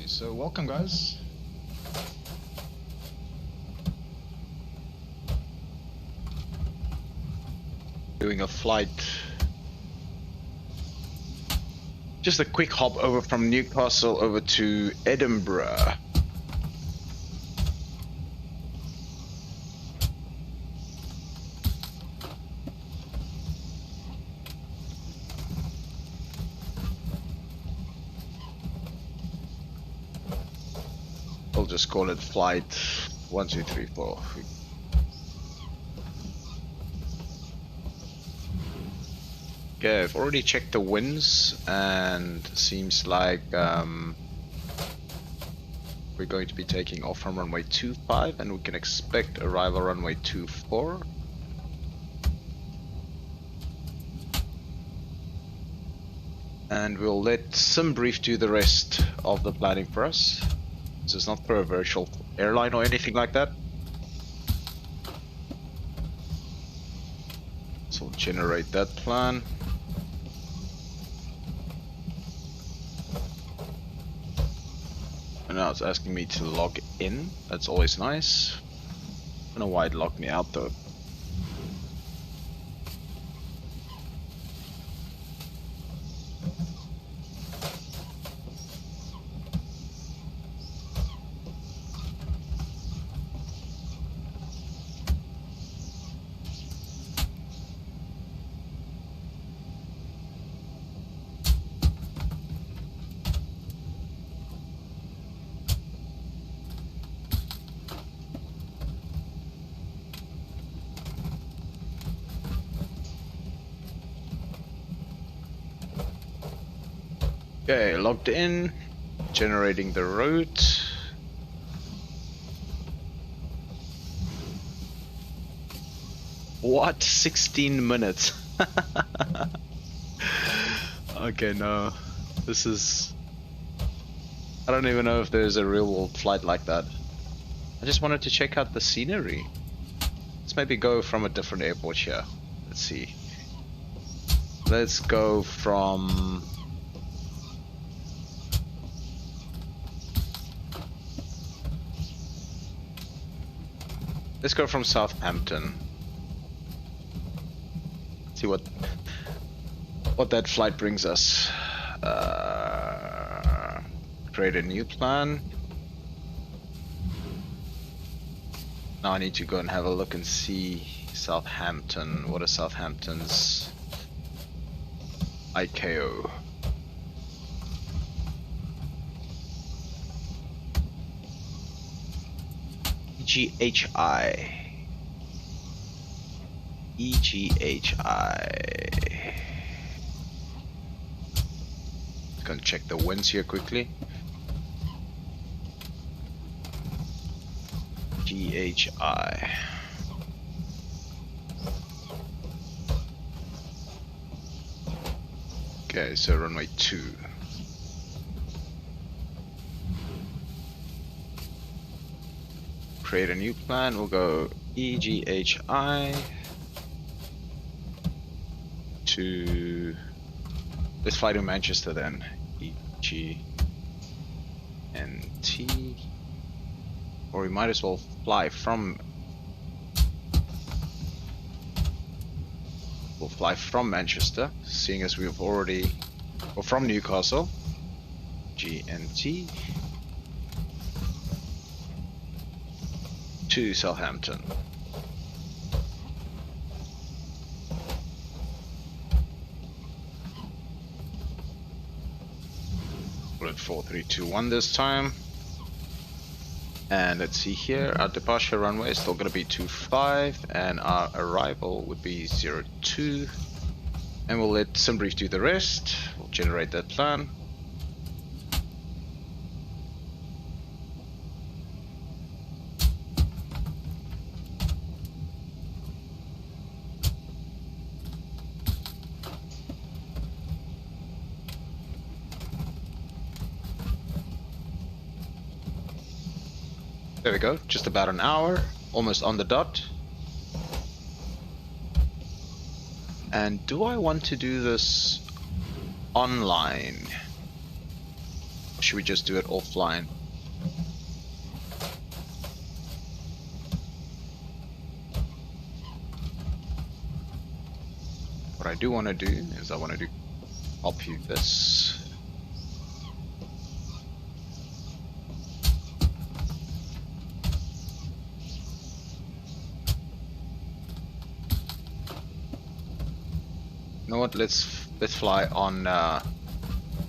Okay, so welcome guys. Doing a flight. Just a quick hop over from Newcastle over to Edinburgh. We'll just call it flight 1, 2, 3, 4. Okay, I've already checked the winds and seems like we're going to be taking off from runway 25 and we can expect arrival runway 24. And we'll let SimBrief do the rest of the planning for us. So it's not for a virtual airline or anything like that. So we'll generate that plan. And now it's asking me to log in. That's always nice. I don't know why it logged me out though. Okay, logged in, generating the route. What? 16 minutes? Okay, no. This is... I don't even know if there's a real world flight like that. I just wanted to check out the scenery. Let's maybe go from a different airport here. Let's see. Let's go from... Let's go from Southampton. See what that flight brings us. Create a new plan. Now I need to go and have a look and see Southampton. What is Southampton's ICAO? EGHI. EGHI. Gonna check the winds here quickly. GHI. Okay, so runway 2. Create a new plan. We'll go EGHI to... Let's fly to Manchester then. EGNT. Or we might as well fly from... We'll fly from Manchester, seeing as we've already... Or from Newcastle. GNT. To Southampton. Put it 4, 3, 2, 1 this time. And let's see here, our departure runway is still going to be 25 and our arrival would be 02. And we'll let SimBrief do the rest. We'll generate that plan. There we go, just about an hour, almost on the dot. And do I want to do this online? Should we just do it offline? What I do want to do is I want to copy this. You know what? Let's fly on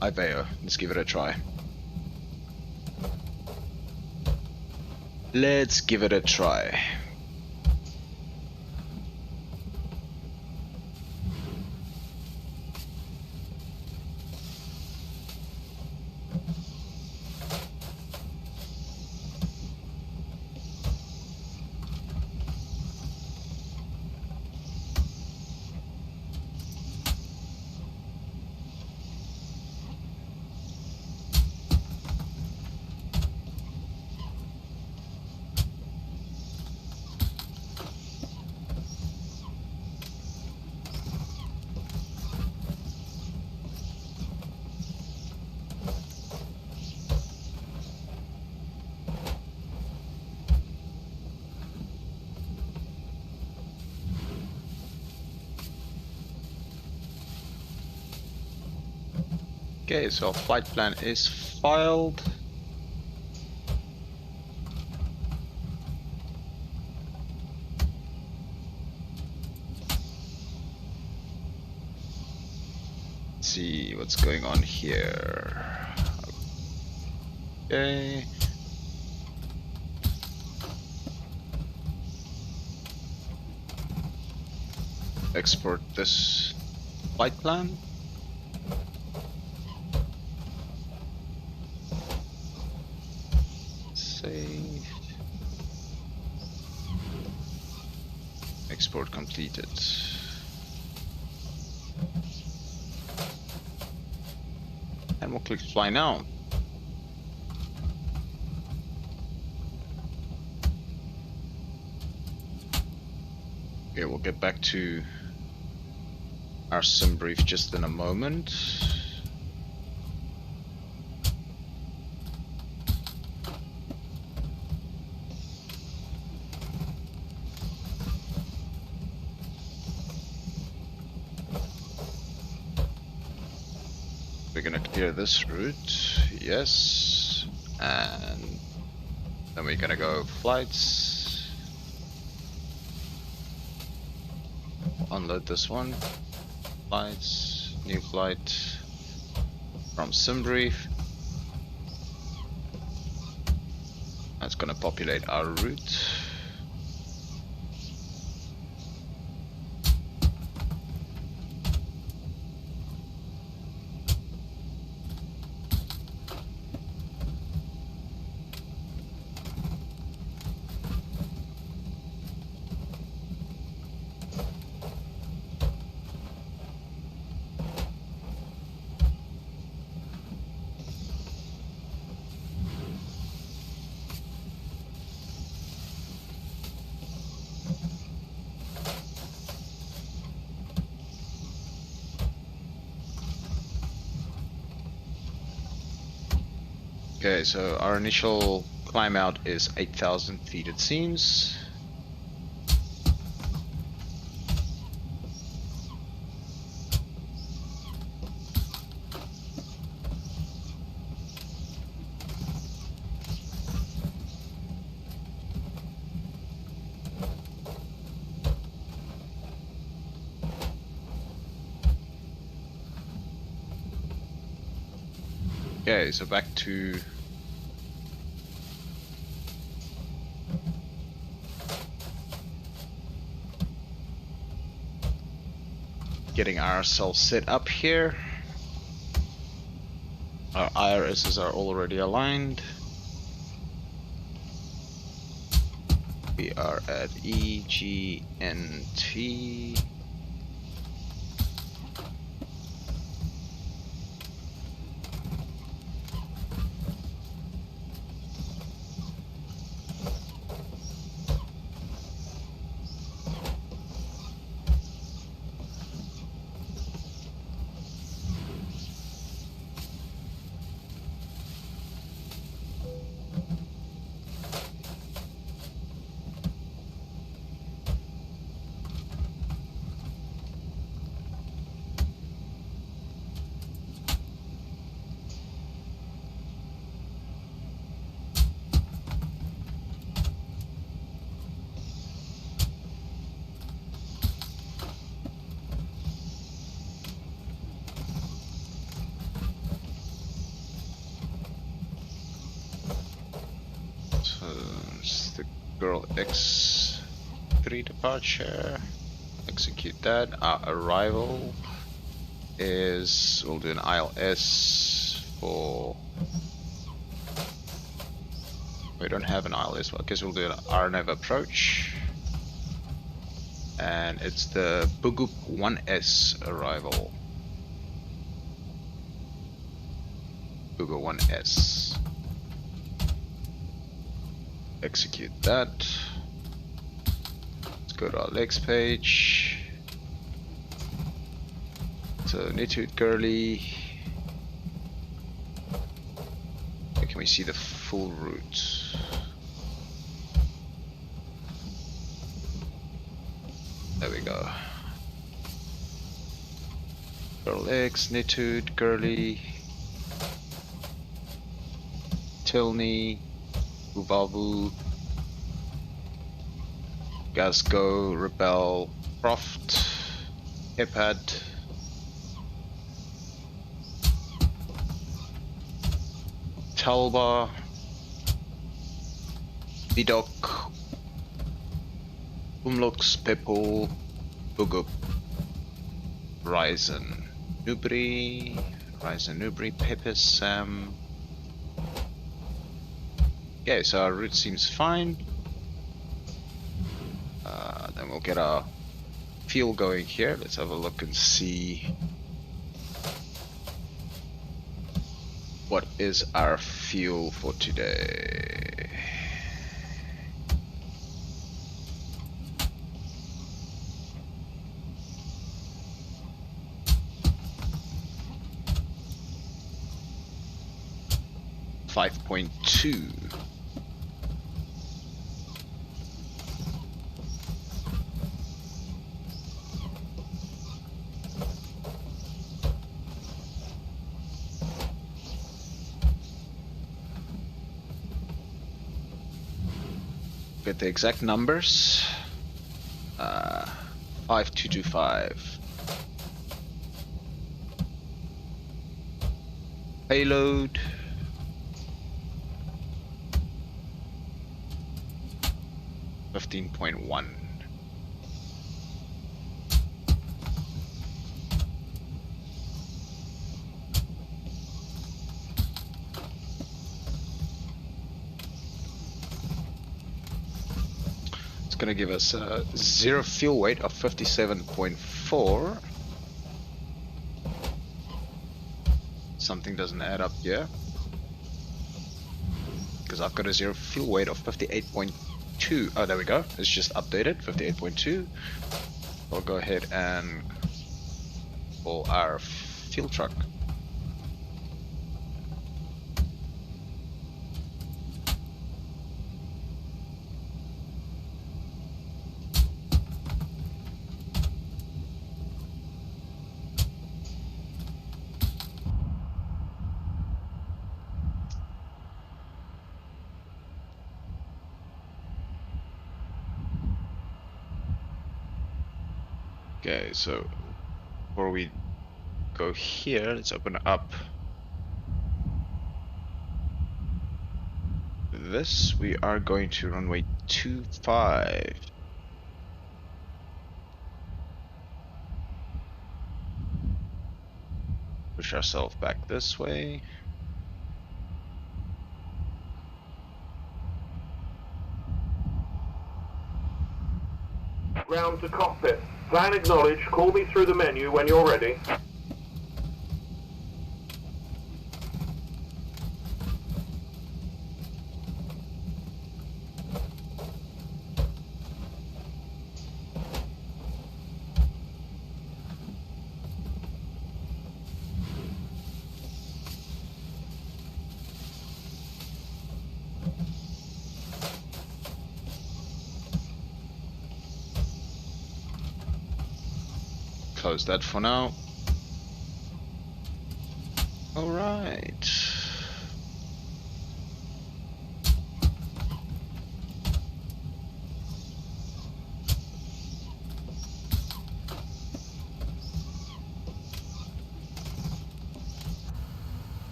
Iveo. Let's give it a try. Let's give it a try. Okay, so our flight plan is filed. Let's see what's going on here. Okay. Export this flight plan. Save. Export completed. And we'll click fly now. Okay, we'll get back to our sim brief just in a moment. We're gonna clear this route, yes, and then we're gonna go flights, unload this one, flights, new flight from SimBrief. That's gonna populate our route. Okay, so our initial climb out is 8,000 feet, it seems. Okay, so back to getting ourselves set up here. Our IRSs are already aligned. We are at EGNT. Girl X3 departure. Execute that. Our arrival is, we'll do an ILS for, we don't have an ILS, well, I guess we'll do an RNAV approach. And it's the Bugup 1S arrival. Bugup 1S. Execute that. Let's go to our legs page. So Nitude Girly. Can we see the full route? There we go. Girl X, Nitude, Girly, Tilney, Uvavu, Gasgo, Rebel, Croft, Hepad, Talba, Vidok, Umlux, Pepple, Bugup, Ryzen, Nubri, Pepe, Sam. Okay, so our route seems fine. Then we'll get our fuel going here. Let's have a look and see what is our fuel for today. .2. Get the exact numbers. 5225. Payload. .1. It's going to give us a zero fuel weight of 57.4. Something doesn't add up here because I've got a zero fuel weight of 58.2. Oh, there we go. It's just updated, 58.2. We'll go ahead and pull our fuel truck. Okay, so before we go here, let's open up this. We are going to runway 25. Push ourselves back this way. Ground to cockpit. Plan acknowledged. Call me through the menu when you're ready. Close that for now. All right.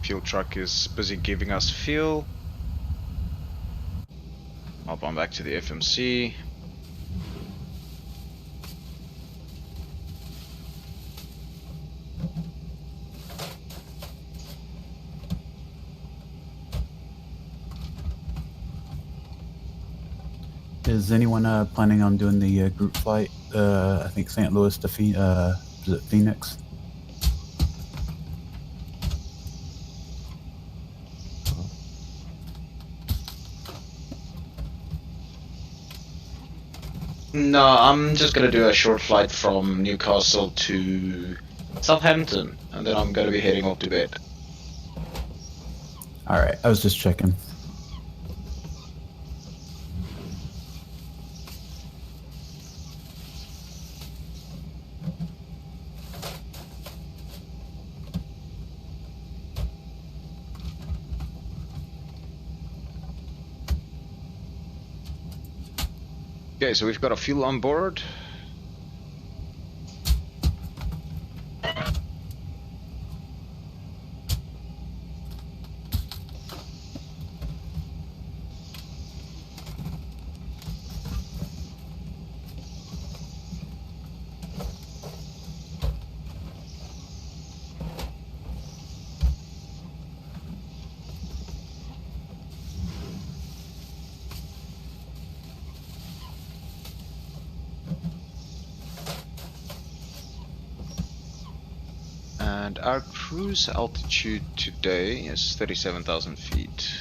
fuel truck is busy giving us fuel. Hop on back to the FMC. Is anyone planning on doing the group flight? I think St. Louis to is it Phoenix? No, I'm just gonna do a short flight from Newcastle to Southampton, and then I'm gonna be heading off to bed. All right, I was just checking. Okay, so we've got a fuel on board. And our cruise altitude today is 37,000 feet.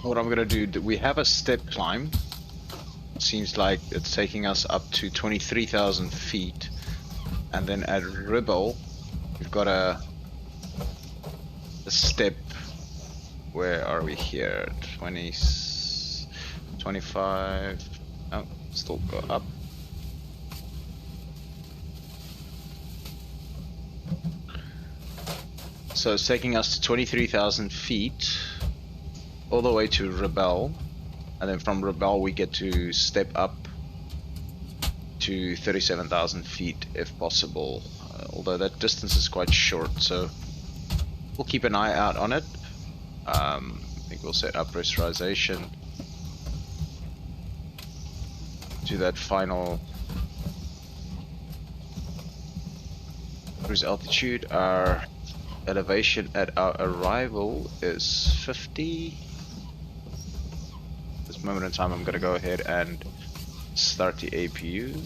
what I'm gonna do, we have a step climb. Seems like it's taking us up to 23,000 feet. And then at Ribble, we've got a step. Where are we here? 20, 25. Oh, still go up. So it's taking us to 23,000 feet, all the way to Rebel, and then from Rebel we get to step up to 37,000 feet if possible, although that distance is quite short, so we'll keep an eye out on it. I think we'll set up pressurization to that final cruise altitude. Our elevation at our arrival is 50. At this moment in time, I'm going to go ahead and start the APU.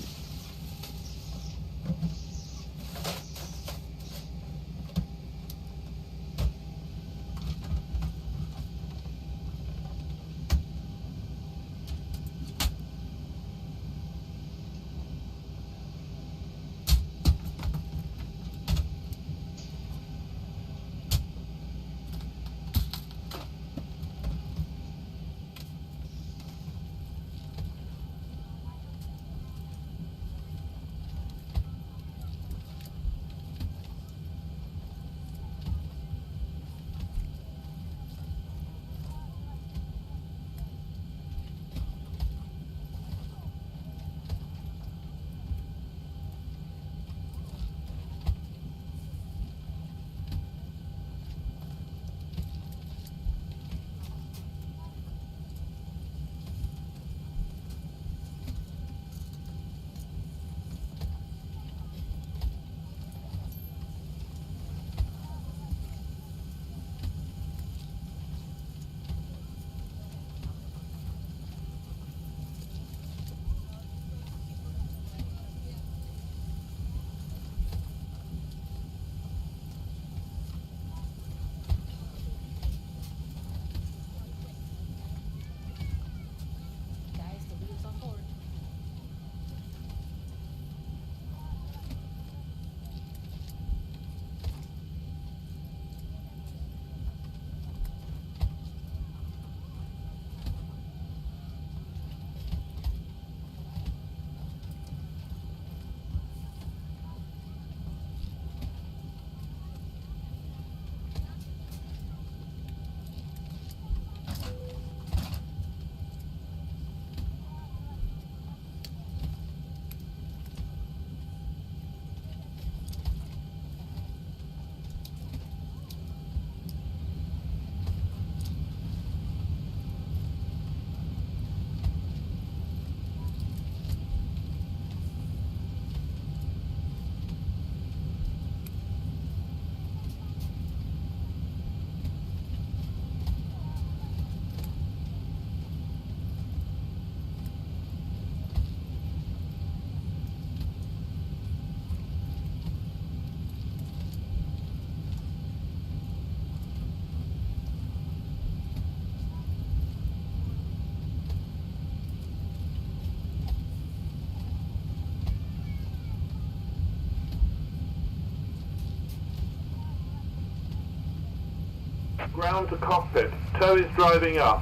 Ground to cockpit. Tow is driving up.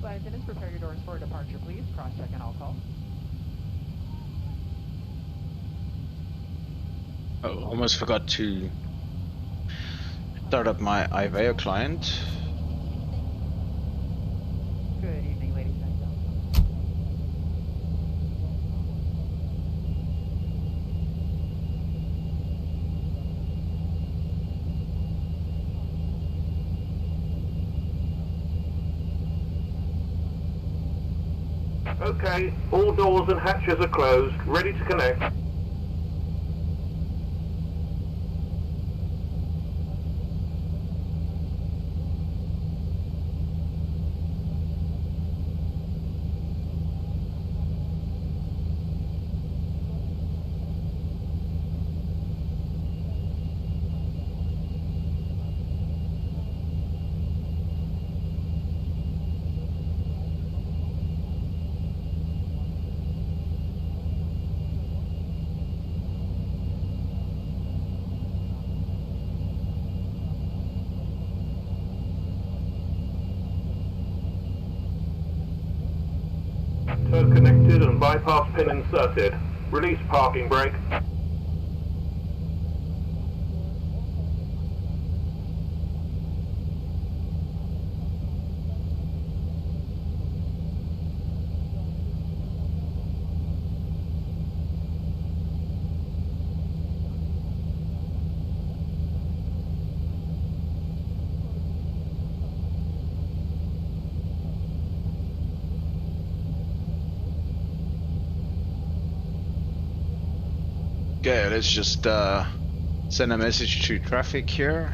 Flight attendants, prepare your doors for departure, please. Cross-check and all call. Oh, almost forgot to start up my IVAO client. Good evening, ladies and gentlemen. Okay, all doors and hatches are closed, ready to connect. tow connected and bypass pin inserted. Release parking brake. Okay, let's just send a message to traffic here.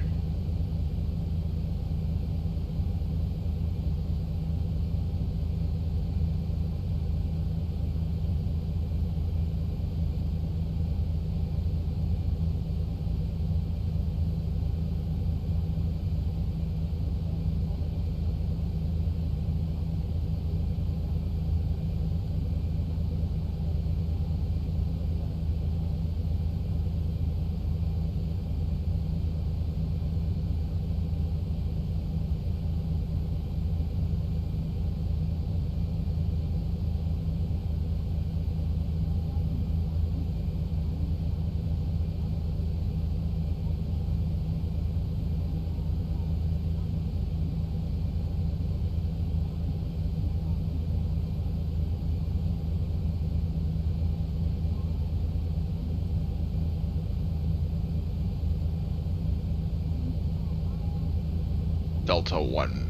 Delta 1.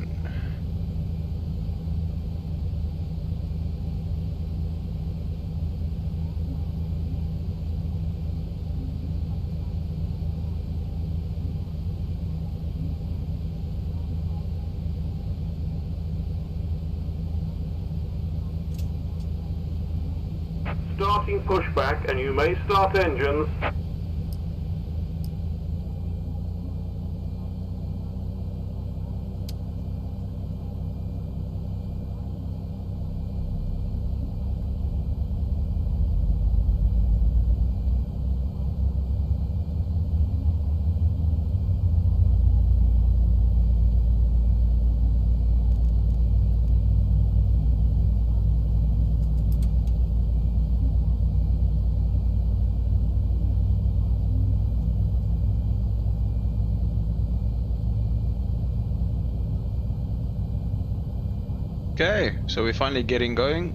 Starting pushback, and you may start engines. Okay, so we're finally getting going.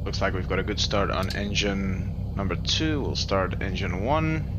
Looks like we've got a good start on engine number 2. We'll start engine 1.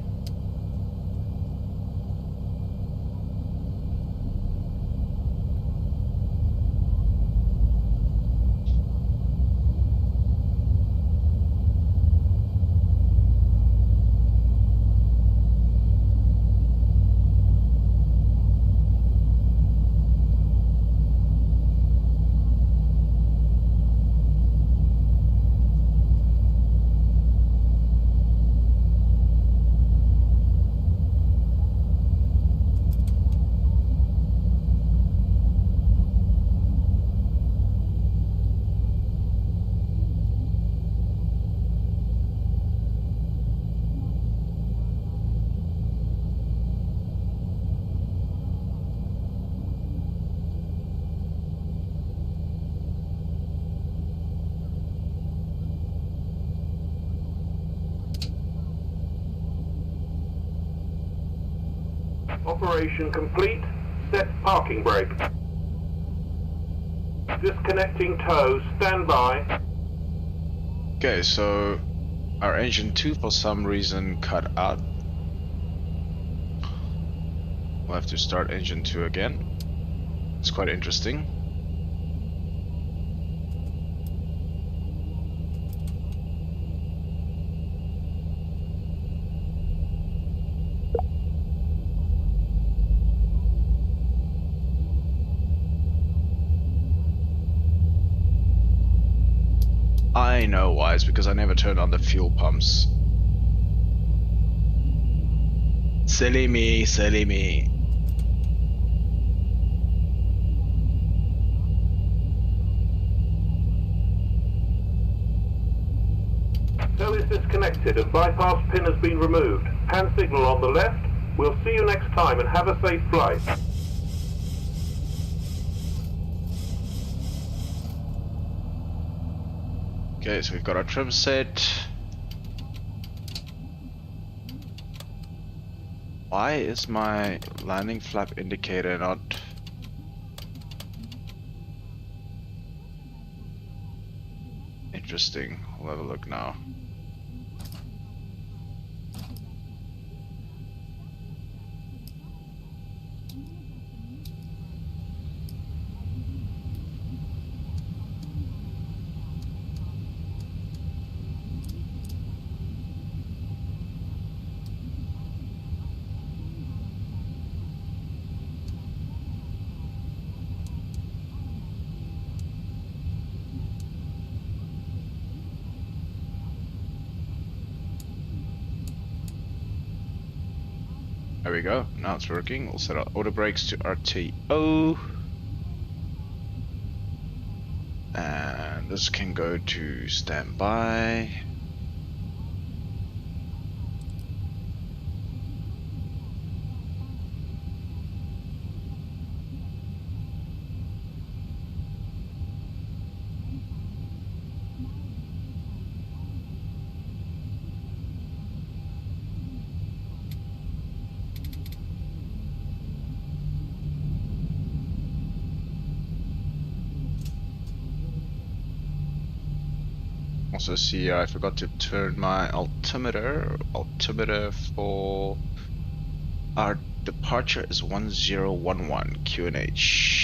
Operation complete. Set parking brake. Disconnecting tow. Stand by. Okay, so our engine 2 for some reason cut out. We'll have to start engine 2 again. It's quite interesting. I know why, it's because I never turned on the fuel pumps. Silly me, silly me. Tow is disconnected and bypass pin has been removed. Hand signal on the left. We'll see you next time and have a safe flight. Okay, so we've got our trim set. Why is my landing flap indicator not... Interesting. We'll have a look now. There we go. Now it's working. We'll set our auto brakes to RTO. And this can go to standby. Also see I forgot to turn my altimeter for our departure is 1011 QNH.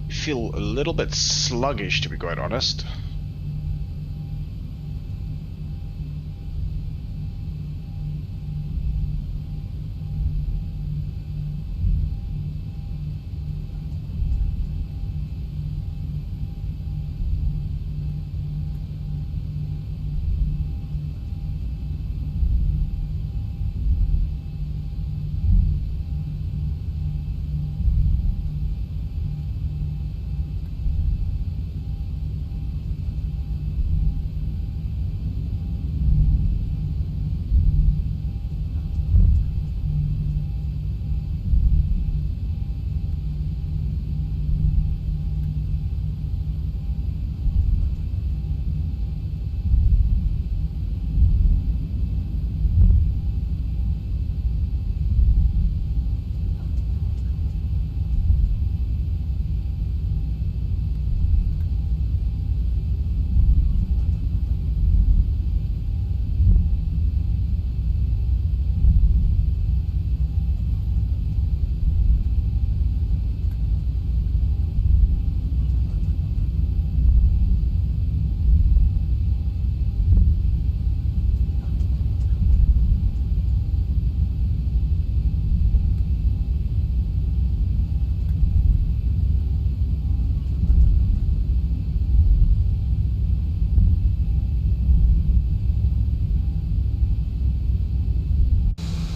Feel a little bit sluggish, to be quite honest.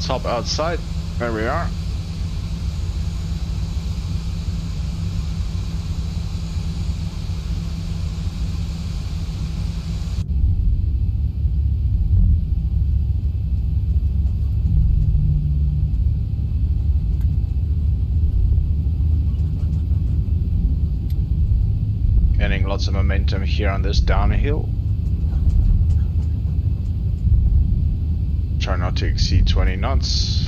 Top outside. There we are. Getting lots of momentum here on this downhill. Try not to exceed 20 knots.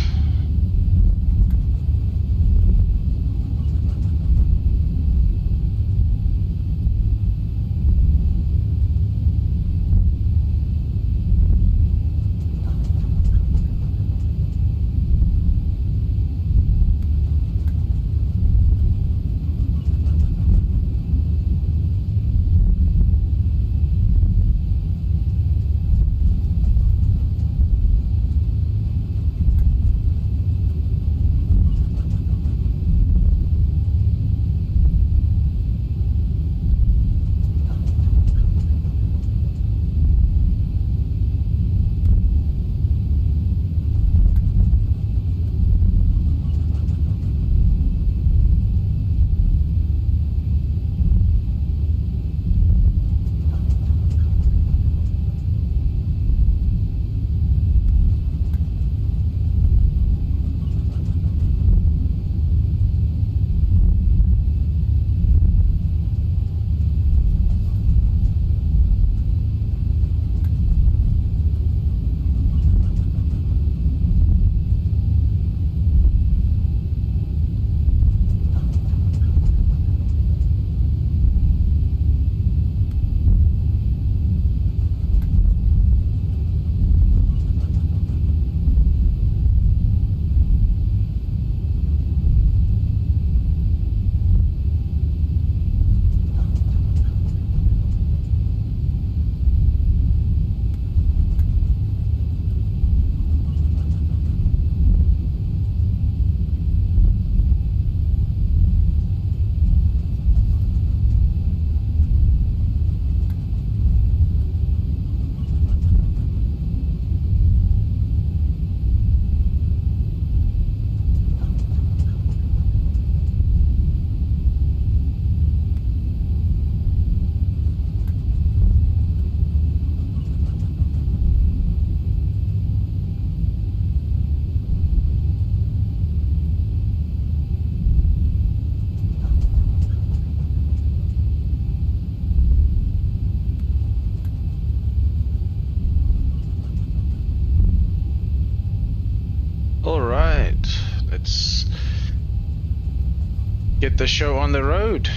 Get the show on the road.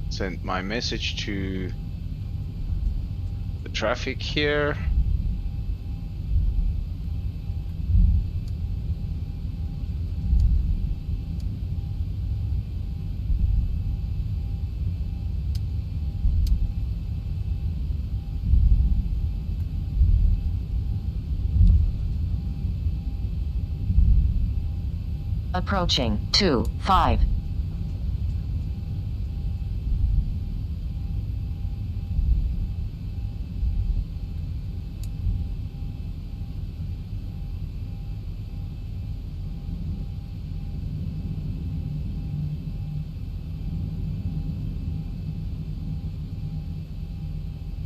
Send my message to the traffic here. Approaching 2-5.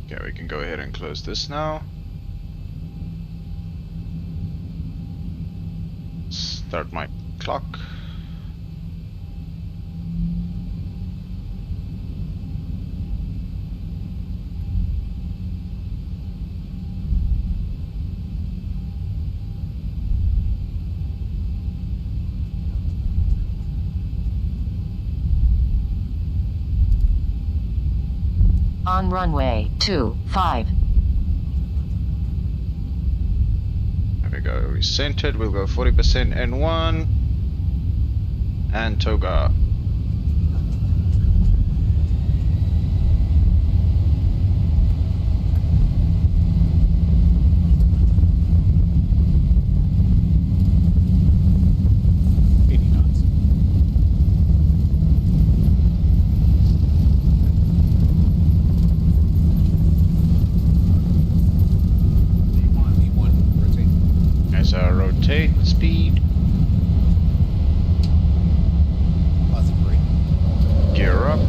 Okay, we can go ahead and close this now. Start my clock. On runway 25. There we go, recentered. We'll go 40% N1 and toga. Rotate speed. Gear up.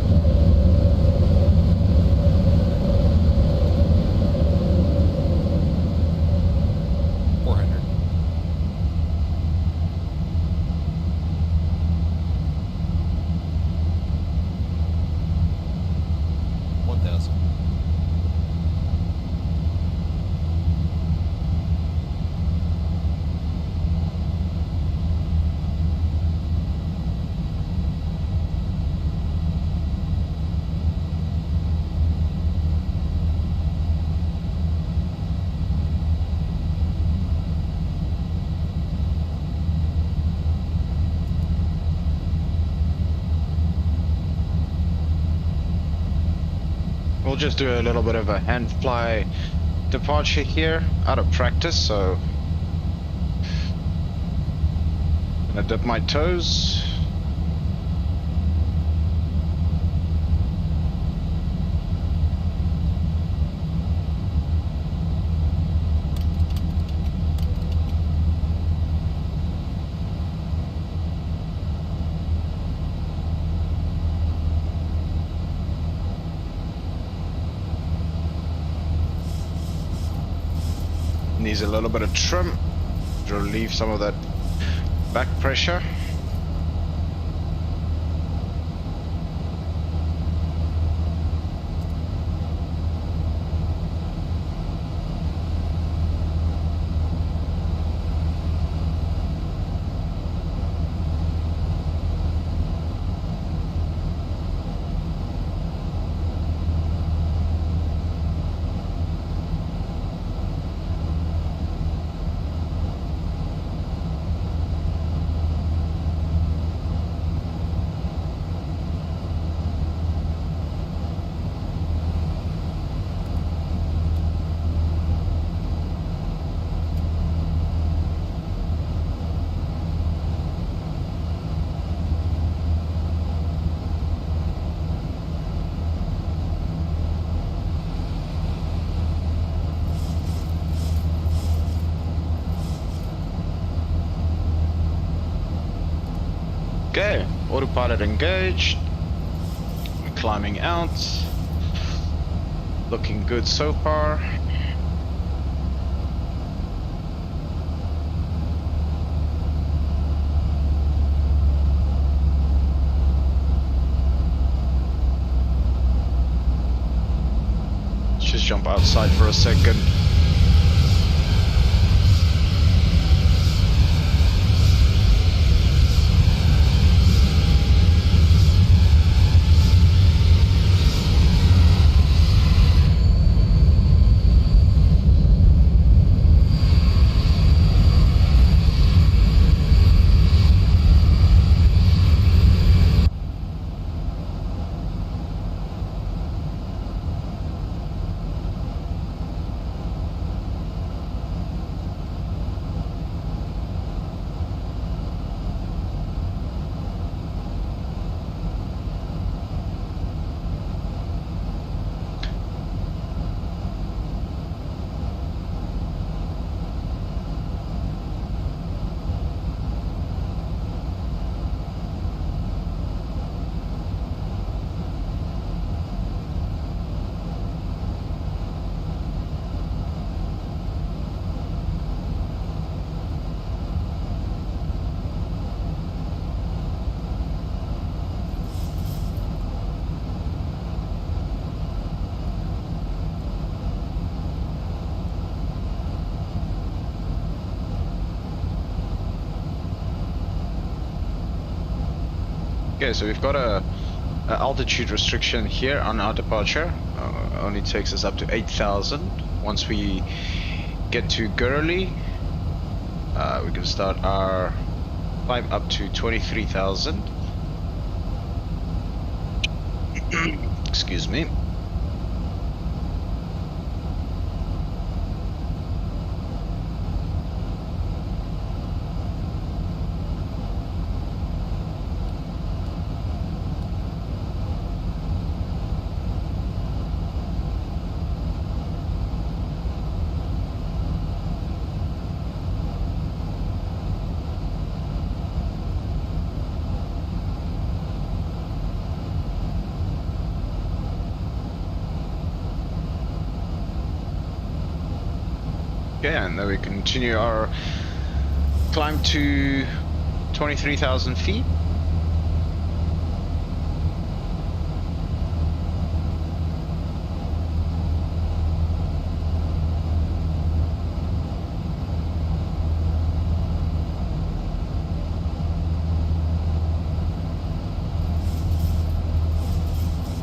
We'll just do a little bit of a hand fly departure here out of practice, so I'm gonna dip my toes. Needs a little bit of trim to relieve some of that back pressure. Okay, autopilot engaged. We're climbing out. Looking good so far. jump outside for a second. Okay, so we've got a altitude restriction here on our departure. Only takes us up to 8,000. Once we get to Gurley, we can start our climb up to 23,000. Excuse me. Okay, and then we continue our climb to 23,000 feet.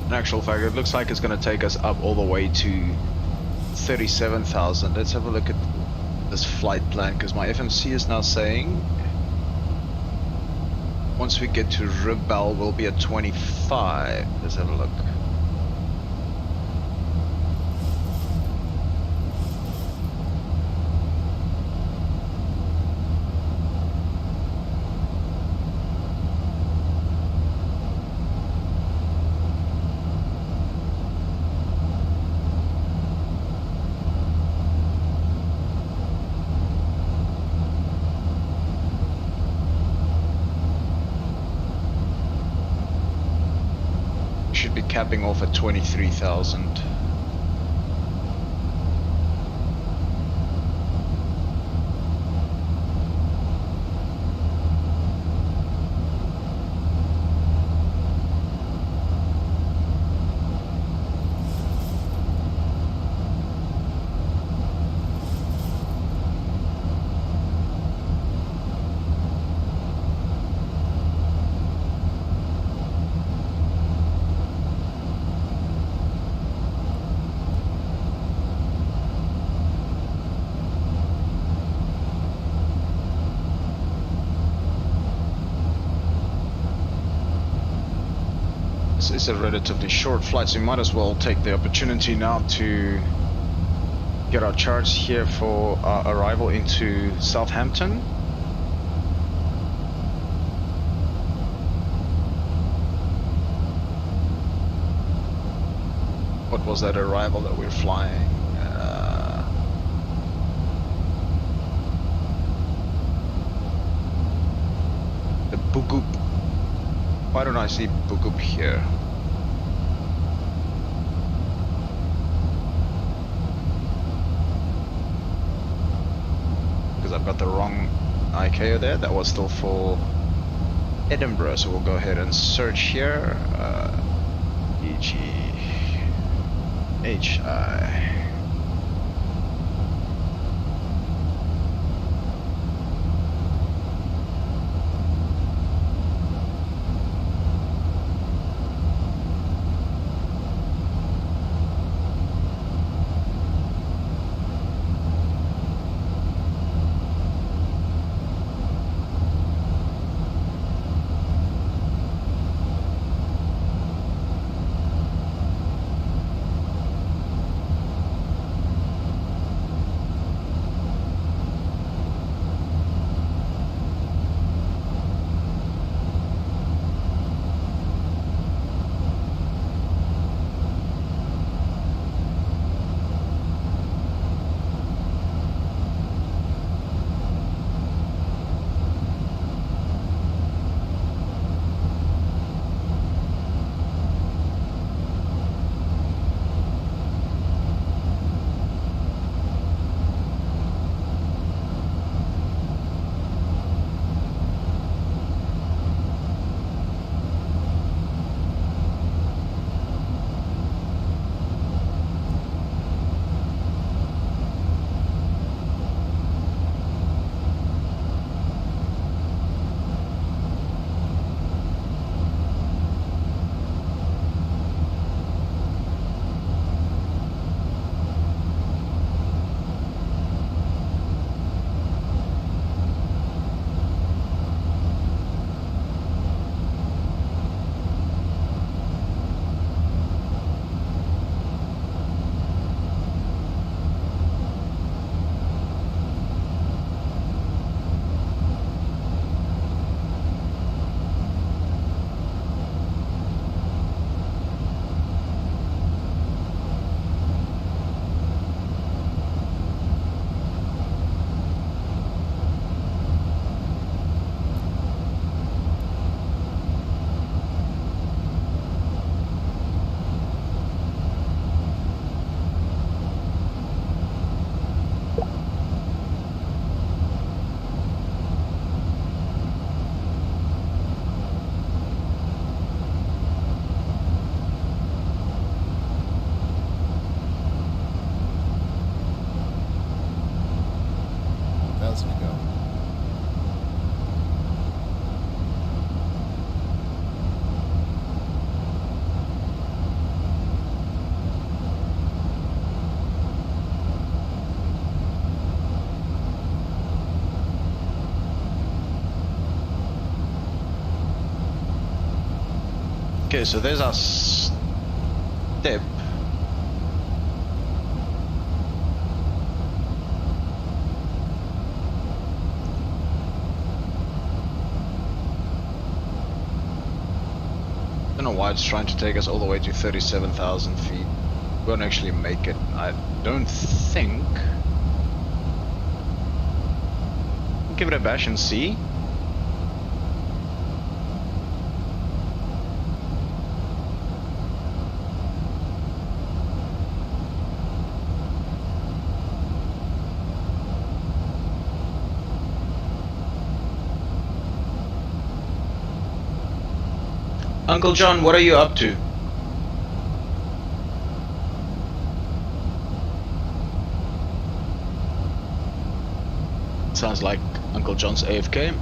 In actual fact, it looks like it's going to take us up all the way to 37,000. Let's have a look at this flight plan, because my FMC is now saying once we get to Rebel we'll be at 25. Let's have a look. Should be capping off at 23,000. It's a relatively short flight, so we might as well take the opportunity now to get our charts here for our arrival into Southampton. What was that arrival that we're flying? The Bugup. Why don't I see Bugup here? Because I've got the wrong ICAO there. That was still for Edinburgh, so we'll go ahead and search here. EG. EGNT-EGHI. Okay, so there's our step. I don't know why it's trying to take us all the way to 37,000 feet. We won't actually make it, I don't think. Give it a bash and see. Uncle John, what are you up to? Sounds like Uncle John's AFK.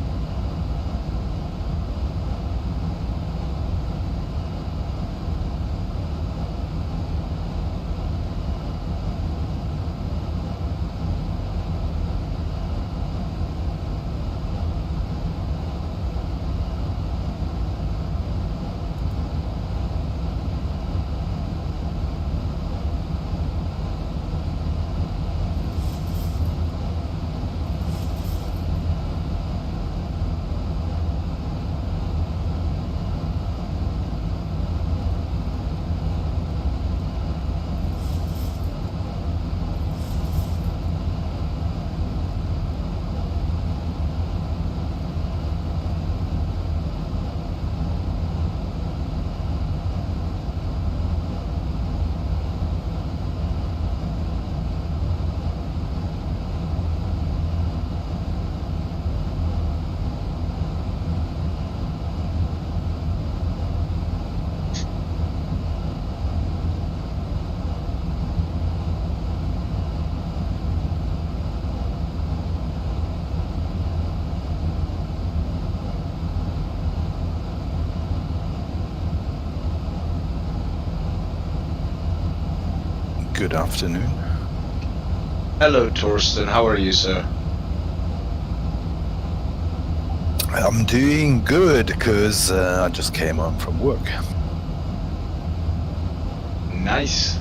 Good afternoon. Hello, Torsten. How are you, sir? I'm doing good because I just came home from work. Nice.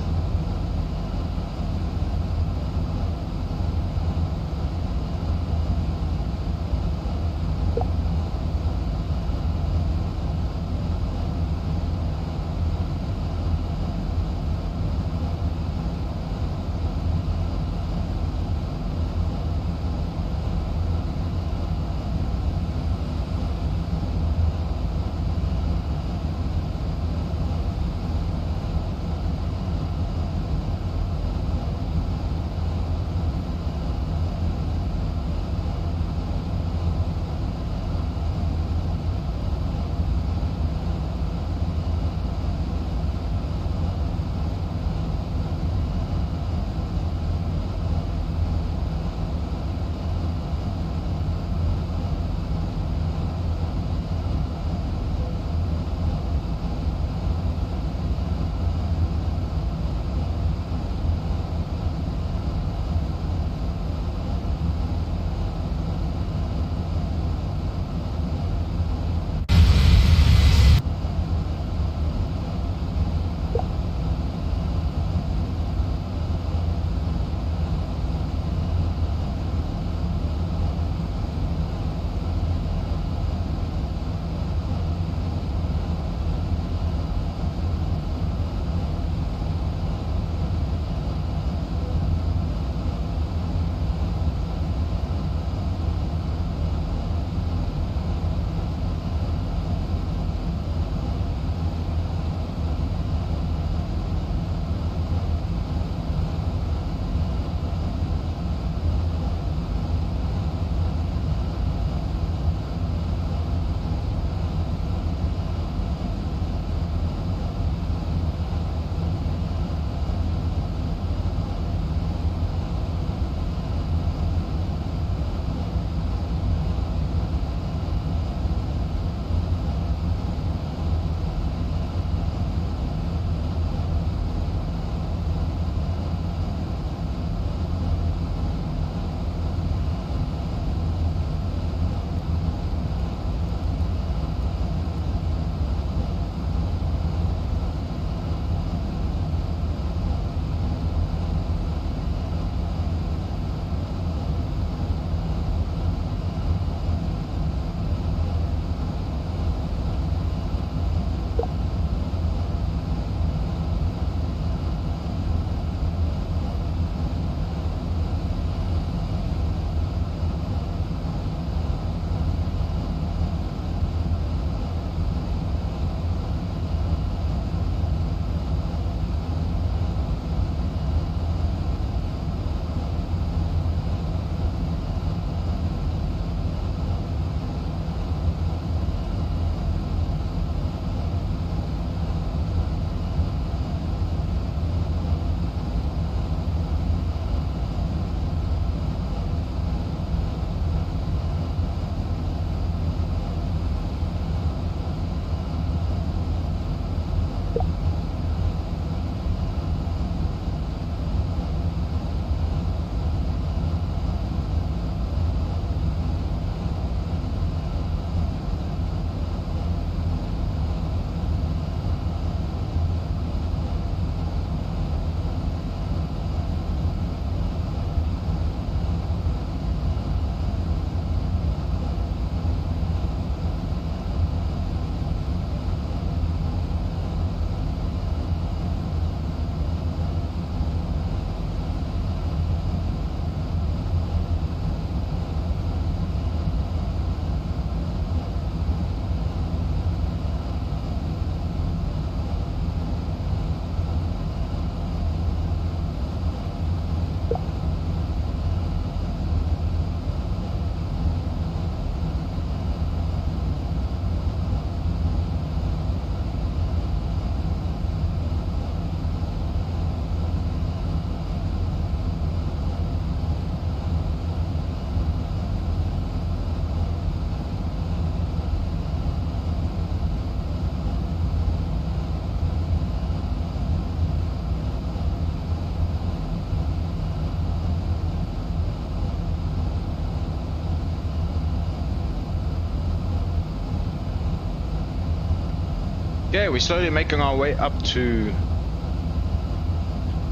Yeah, we're slowly making our way up to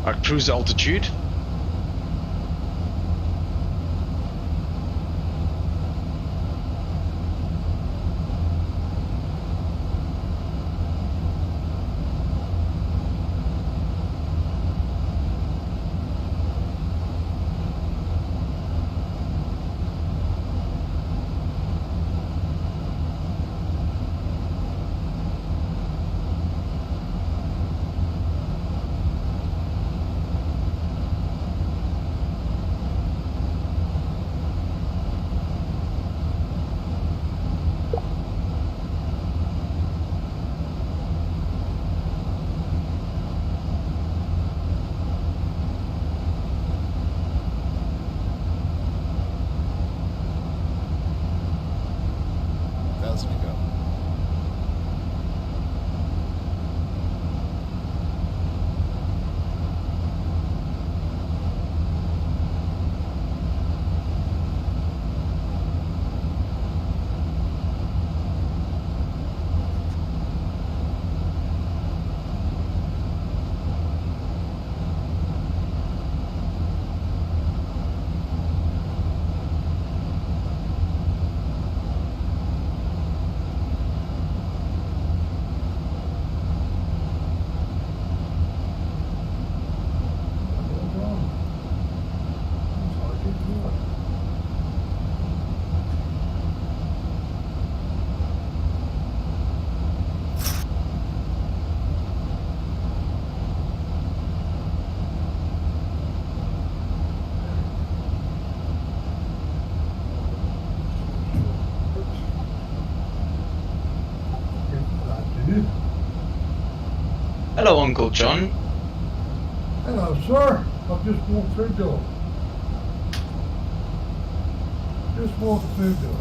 our cruise altitude. Hello, Uncle John. Hello, sir. I've just walked through the door. Just walked through the door.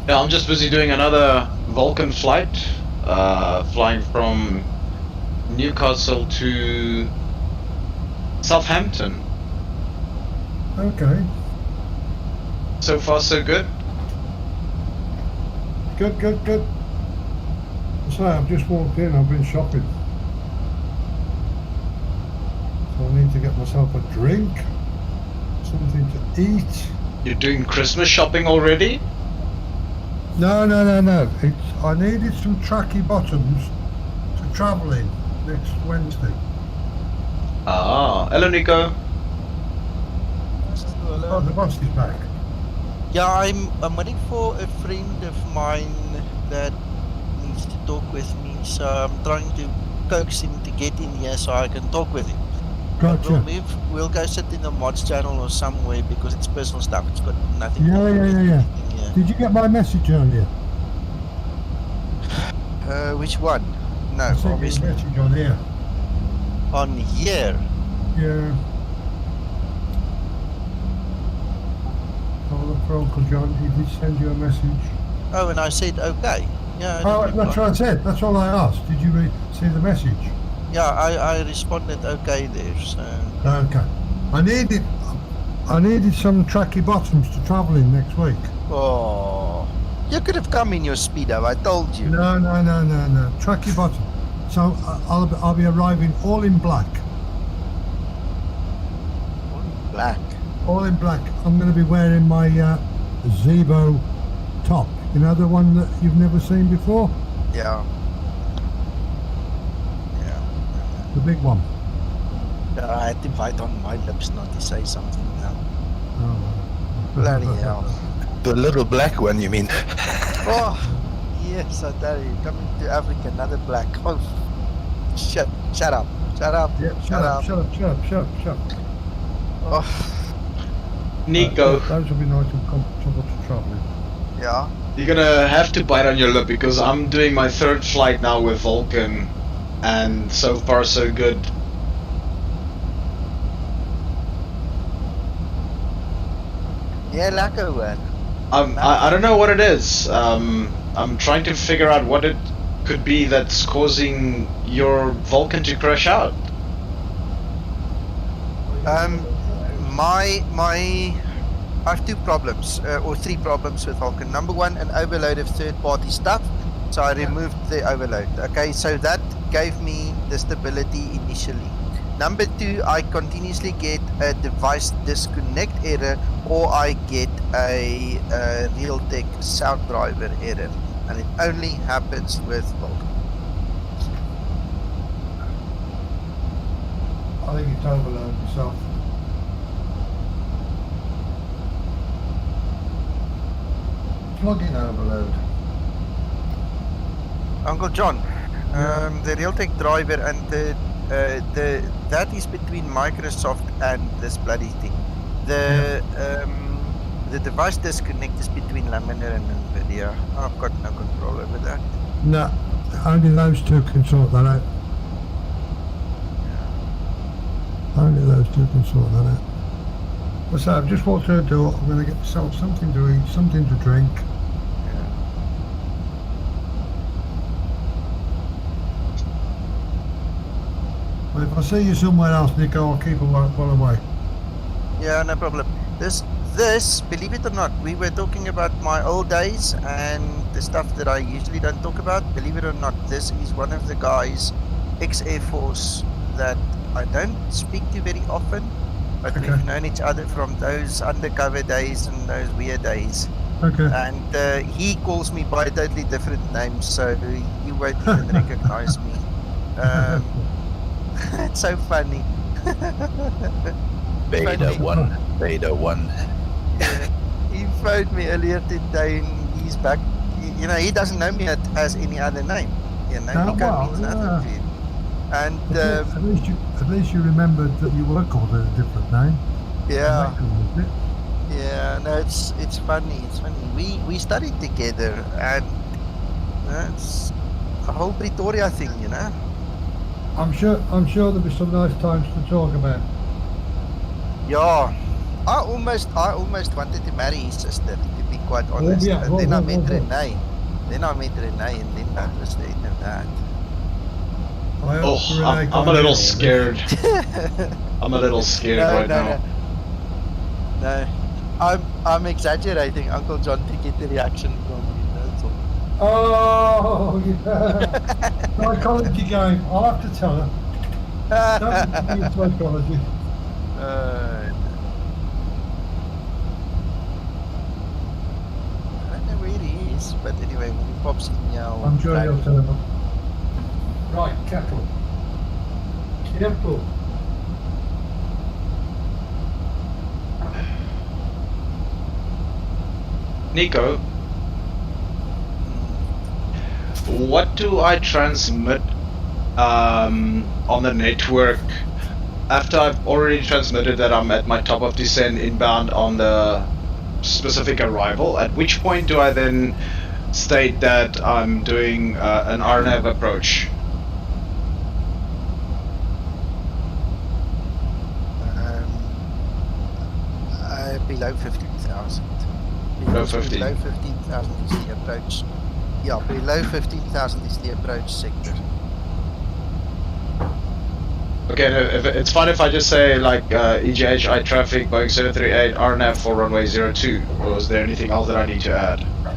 Yeah, I'm just busy doing another Vulcan flight, flying from Newcastle to Southampton. Okay. So far, so good. Good, good, good. So I've just walked in, I've been shopping. So I need to get myself a drink, something to eat. You're doing Christmas shopping already? No. I needed some tracky bottoms to travel in next Wednesday. Ah, hello Nico. Oh, the boss is back. Yeah, I'm waiting for a friend of mine that needs to talk with me, so I'm trying to coax him to get in here so I can talk with him. Gotcha. We'll go sit in the mods channel or somewhere because it's personal stuff. It's got nothing Yeah. to do with anything here. Did you get my message earlier? Which one? No, I sent you a obviously. message on here. On here? Yeah. Oh, look for Uncle John. He did send you a message. Oh, and I said okay. Yeah. Oh, that's what I said. That's all I asked. Did you see the message? Yeah, I responded okay there, so... Okay. I needed some tracky bottoms to travel in next week. Oh, you could have come in your Speedo, I told you. No. Tracky bottom. So I'll be arriving all in black. black. All in black. I'm going to be wearing my Zebo top. You know, the one that you've never seen before? Yeah. The big one. I had to bite on my lips not to say something now. Oh. Bloody hell. The little black one, you mean? Oh, yes, I tell you. Coming to Africa, another black. Oh, shut up. Shut up. Yeah, shut up. Oh, Nico, Those will be nice and comfortable to travel in. yeah. you're gonna have to bite on your lip because I'm doing my 3rd flight now with Vulcan, and so far so good. Yeah, lekker hoor. I don't know what it is. I'm trying to figure out what it could be that's causing your Vulcan to crash out. I have 2 problems, or 3 problems with Vulcan. Number 1, an overload of third-party stuff. So I removed the overload. Okay, so that gave me the stability initially. Number 2, I continuously get a device disconnect error, or I get a Realtek sound driver error, and it only happens with Vulcan. I think it's overload yourself. Plug-in overload. Uncle John, the Realtek driver and the that is between Microsoft and this bloody thing. The device disconnect is between Laminar and NVIDIA. I've got no control over that. No, only those 2 can sort that out. Only those 2 can sort that out. What's that? I've just walked through the door. I'm going to get myself something to eat, something to drink. But if I see you somewhere else, Nico, I'll keep a well away. Yeah, no problem. This, believe it or not, we were talking about my old days and the stuff that I usually don't talk about. Believe it or not, this is one of the guys, ex-Air Force, that I don't speak to very often, but Okay. we've known each other from those undercover days and those weird days. Okay. And he calls me by totally different names, so you won't even recognize me. It's so funny. Beta 1. Beta 1. Yeah. He phoned me earlier today and he's back. You know, he doesn't know me as any other name. You know, Oh, Nico wow, means yeah. nothing to him. And At least you remembered that you were called a different name. yeah, Isn't it? yeah, no, it's funny. It's funny. We studied together, and it's a whole Pretoria thing, you know. I'm sure there'll be some nice times to talk about. Yeah, I almost wanted to marry his sister, to be quite honest. yeah, And then I whoa, met whoa. Renee. And then that was the end of that. I hope Oh, Renee I'm can't a little hear all this. scared. I'm a little scared right now. No, I'm exaggerating, Uncle John, to get the reaction from you. That's all. Oh, yeah. Psychology game. I'll have to tell her. Don't do psychology. I don't know where he is, but anyway, when he pops in here, I'm sure he'll tell her. Right, careful. Careful. Nico, what do I transmit on the network after I've already transmitted that I'm at my top of descent inbound on the specific arrival? At which point do I then state that I'm doing an RNAV approach? Below 15,000. Below 15. Below 15,000 is the approach. Yeah, below 15,000 is the approach sector. Okay, no, if it's fine if I just say like EGHI traffic, Boeing 738, RNAV for runway 02, or is there anything else that I need to add? No.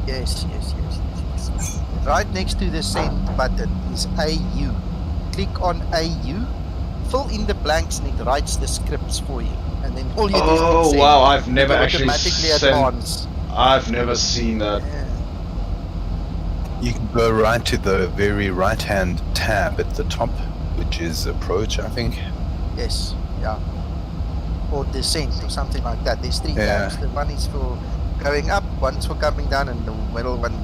Yes. Right next to the send button is AU. Click on AU, fill in the blanks and it writes the scripts for you. And then all you do is click Oh send. wow, I've It never will actually automatically sent. advance. I've never seen that. Yeah. You can go right to the very right-hand tab at the top, which is approach, I think. Yes, yeah. Or descent or something like that. There's 3 Yeah. tabs. The one is for going up, one's for coming down, and the middle one.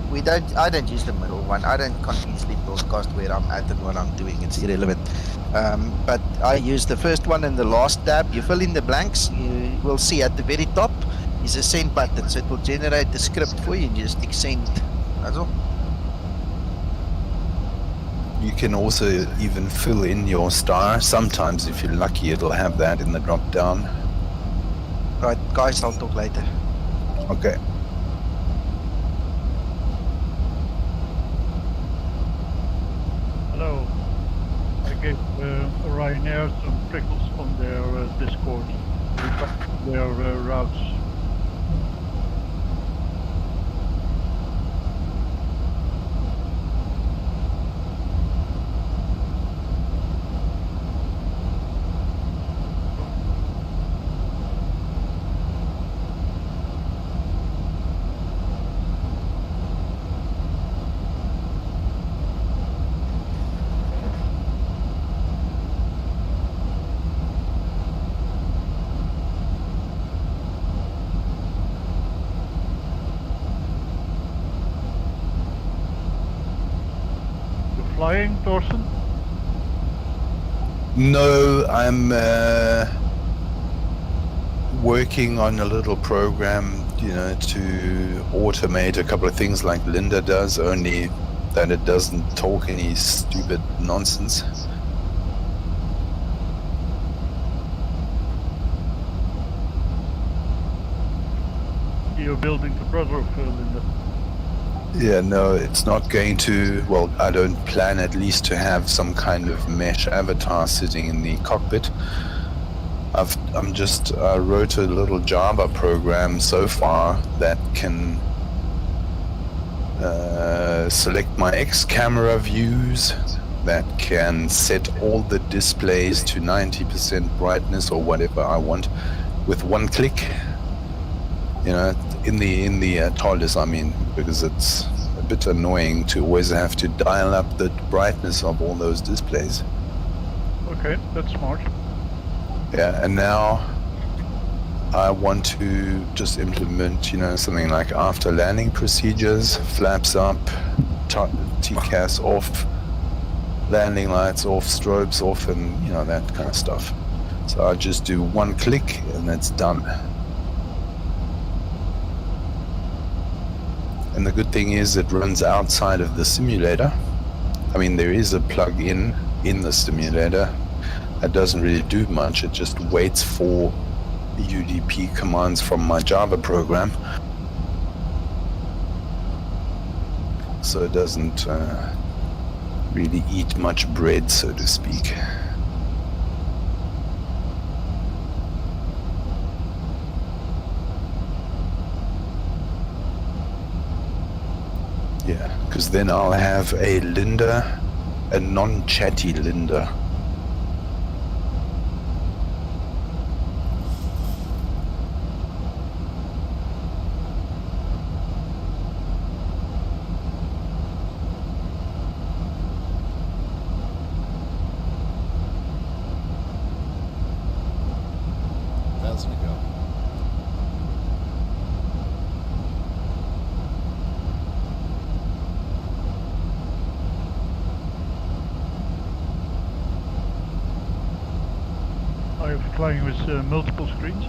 I don't use the middle one. I don't continuously broadcast where I'm at and what I'm doing. It's irrelevant. But I use the first one and the last tab. You fill in the blanks. You will see at the very top is a send button. So it will generate the script for you and you just click send. That's all. You can also even fill in your star. Sometimes, if you're lucky, it'll have that in the drop-down. Right, guys, I'll talk later. Okay. Hello. I gave Ryanair some prickles on their Discord regarding their routes. Flying, Thorsten? No, I'm working on a little program, you know, to automate a couple of things like Linda does, only that it doesn't talk any stupid nonsense. You're building the brother of Linda. Yeah, no, it's not going to, well, I don't plan at least to have some kind of mesh avatar sitting in the cockpit. I wrote a little Java program so far that can select my X camera views, that can set all the displays to 90% brightness or whatever I want with one click. You know, in the TARDIS, I mean, because it's a bit annoying to always have to dial up the brightness of all those displays. Okay, that's smart. Yeah, and now I want to just implement, you know, something like after landing procedures, flaps up, TCAS off, landing lights off, strobes off, and, you know, that kind of stuff. So I just do one click and that's done. And the good thing is it runs outside of the simulator. I mean, there is a plug-in in the simulator that doesn't really do much. It just waits for UDP commands from my Java program. So it doesn't really eat much bread, so to speak. Yeah, because then I'll have a Linda, a non-chatty Linda. Are you flying with multiple screens?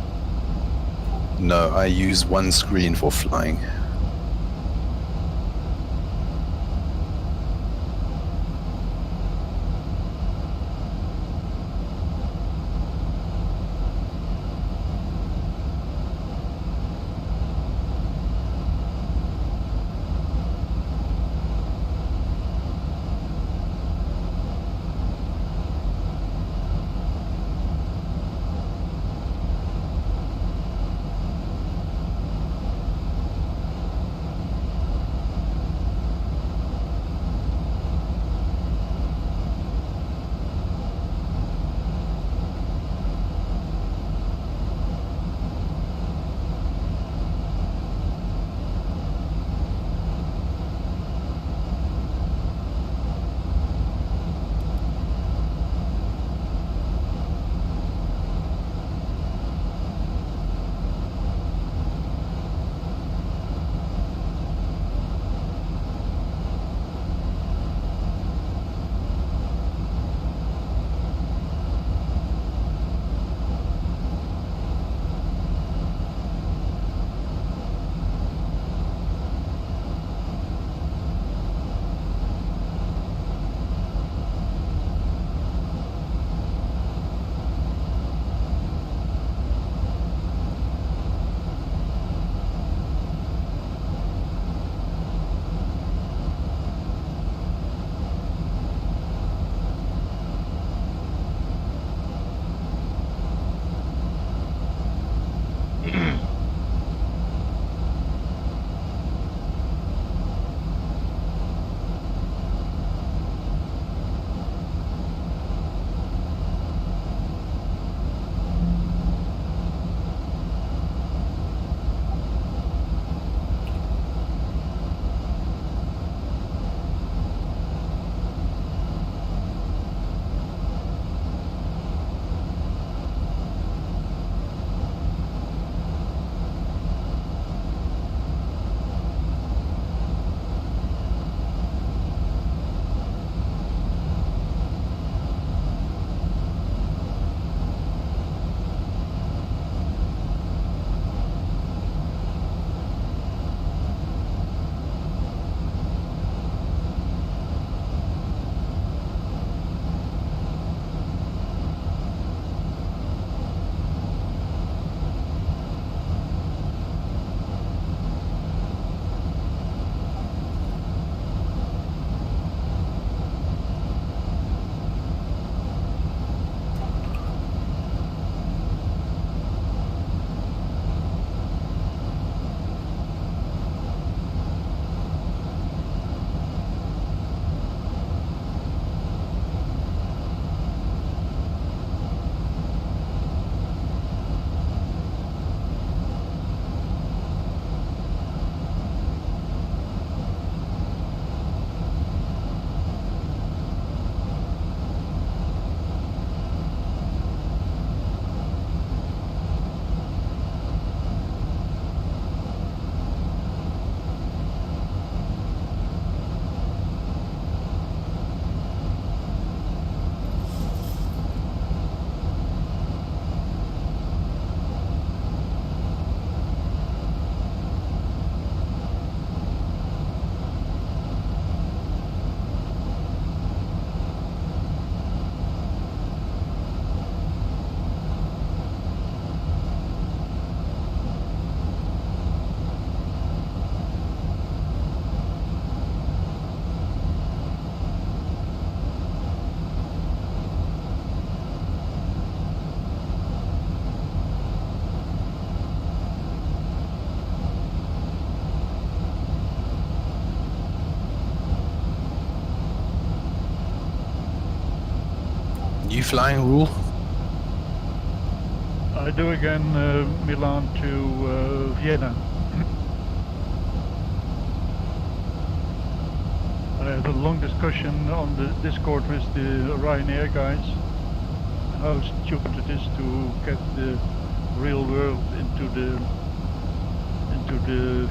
No, I use one screen for flying. flying rule? I do again Milan to Vienna. I had a long discussion on the Discord with the Ryanair guys. How stupid it is to get the real world into the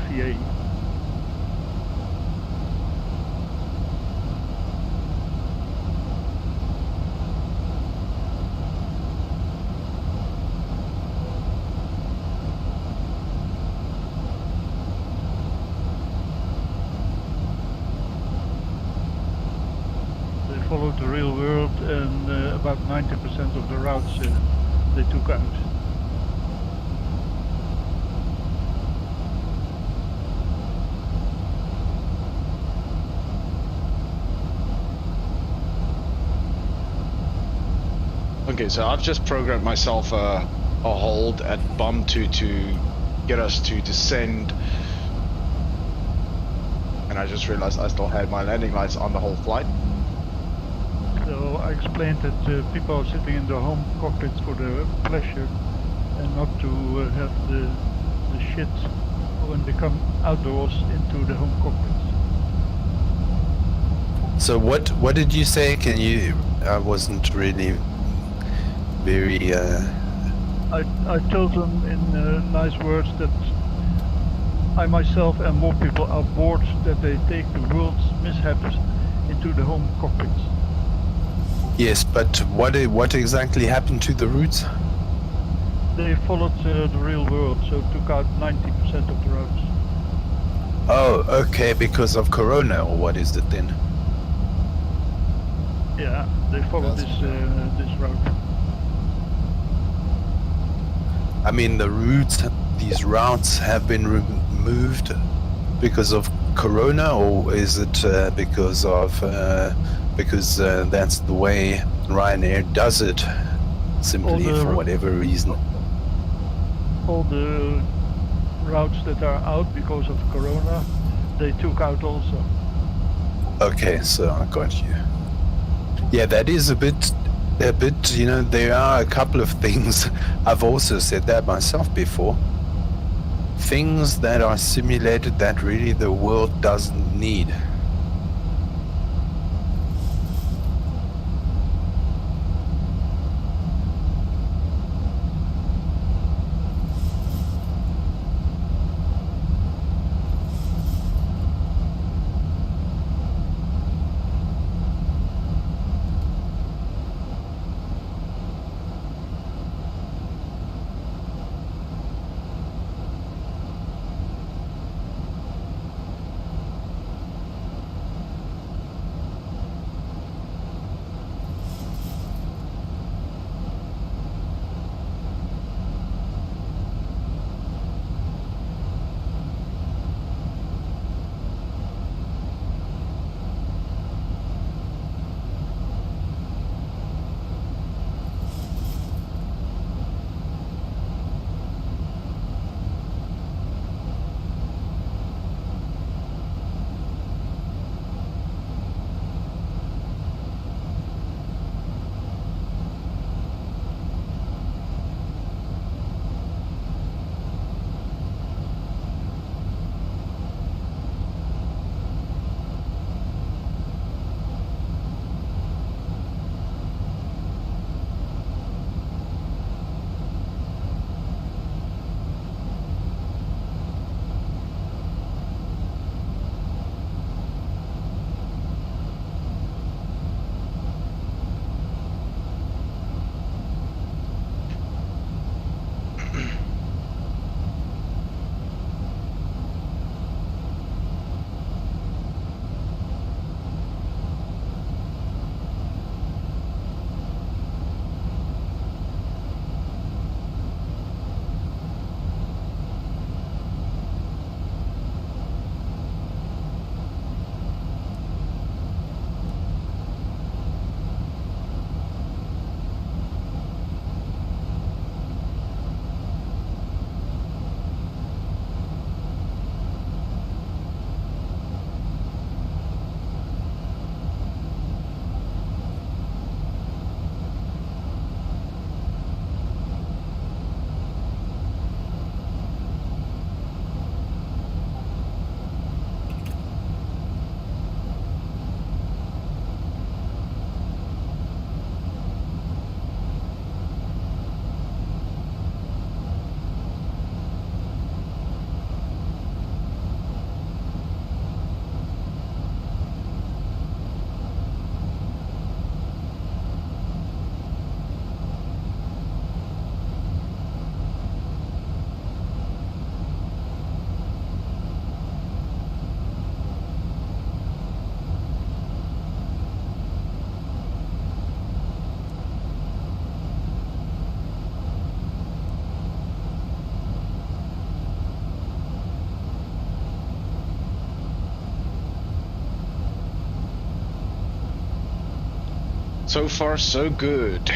VA. Followed the real world, and about 90% of the routes they took out. Okay, so I've just programmed myself a hold at bomb 2 to get us to descend, and I just realized I still had my landing lights on the whole flight. So I explained that people are sitting in their home cockpits for their pleasure and not to have the shit when they come outdoors into the home cockpits. So what did you say? Can you? I wasn't really very. I told them in nice words that I myself and more people are bored that they take the world's mishaps into the home cockpits. Yes, but what exactly happened to the routes? They followed the real world, so took out 90% of the routes. Oh, okay, because of Corona, or what is it then? Yeah, they followed this route. I mean, these routes have been removed because of Corona, or is it because of that's the way Ryanair does it, simply for whatever reason? All the routes that are out because of Corona, they took out also. Okay, so I got you. Yeah, that is a bit, you know, there are a couple of things, I've also said that myself before, things that are simulated that really the world doesn't need. So far, so good.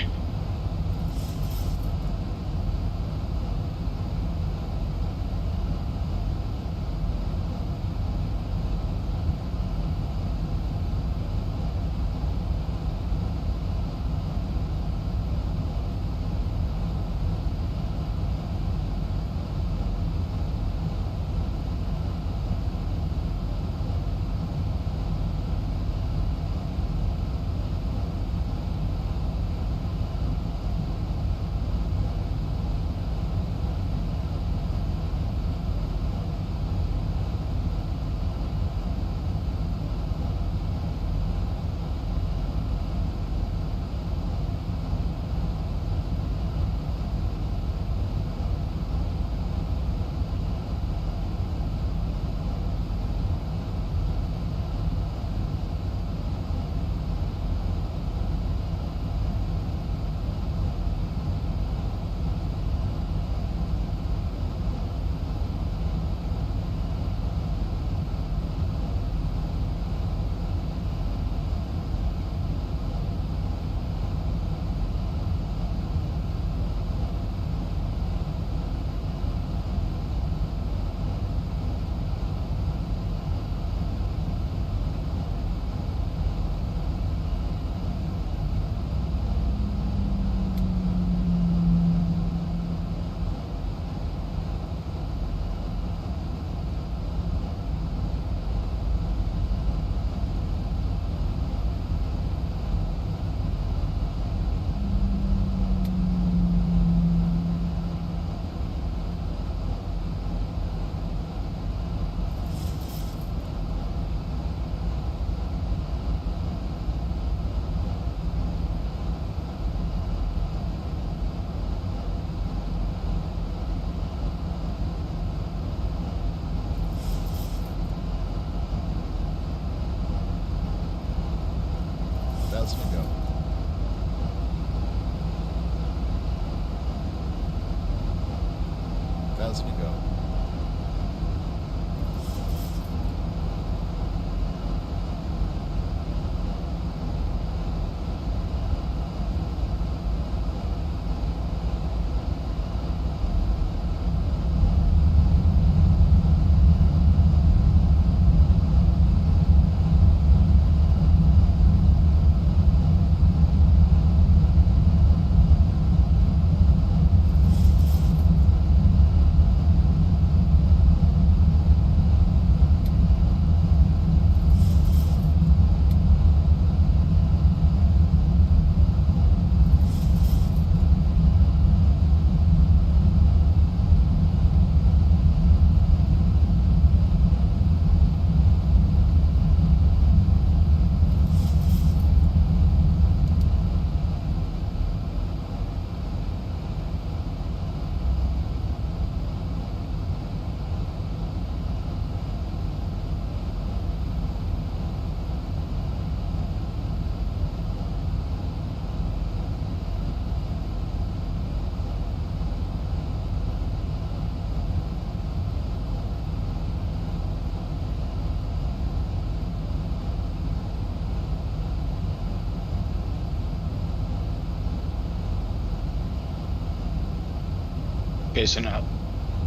Okay, so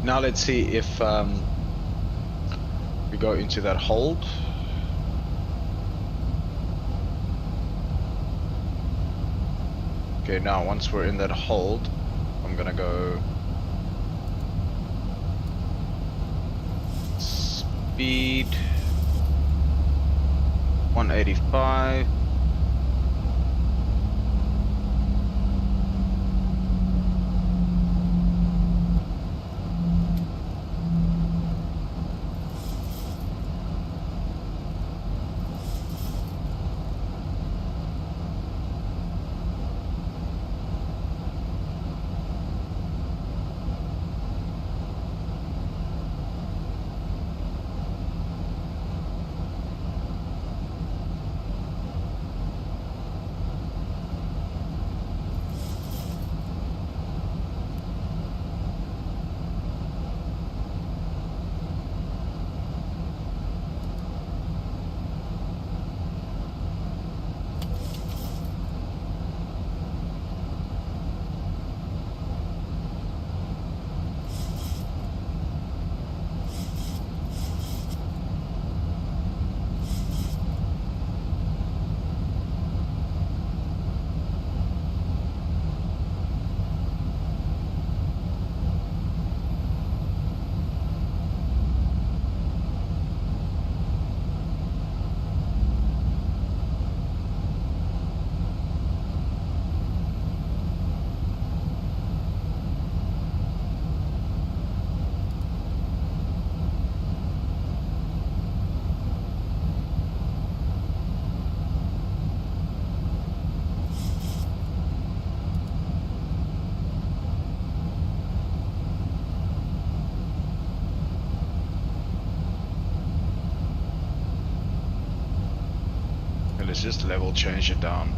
now let's see if we go into that hold. Okay, now once we're in that hold, I'm gonna go speed 185. let's just level change it down.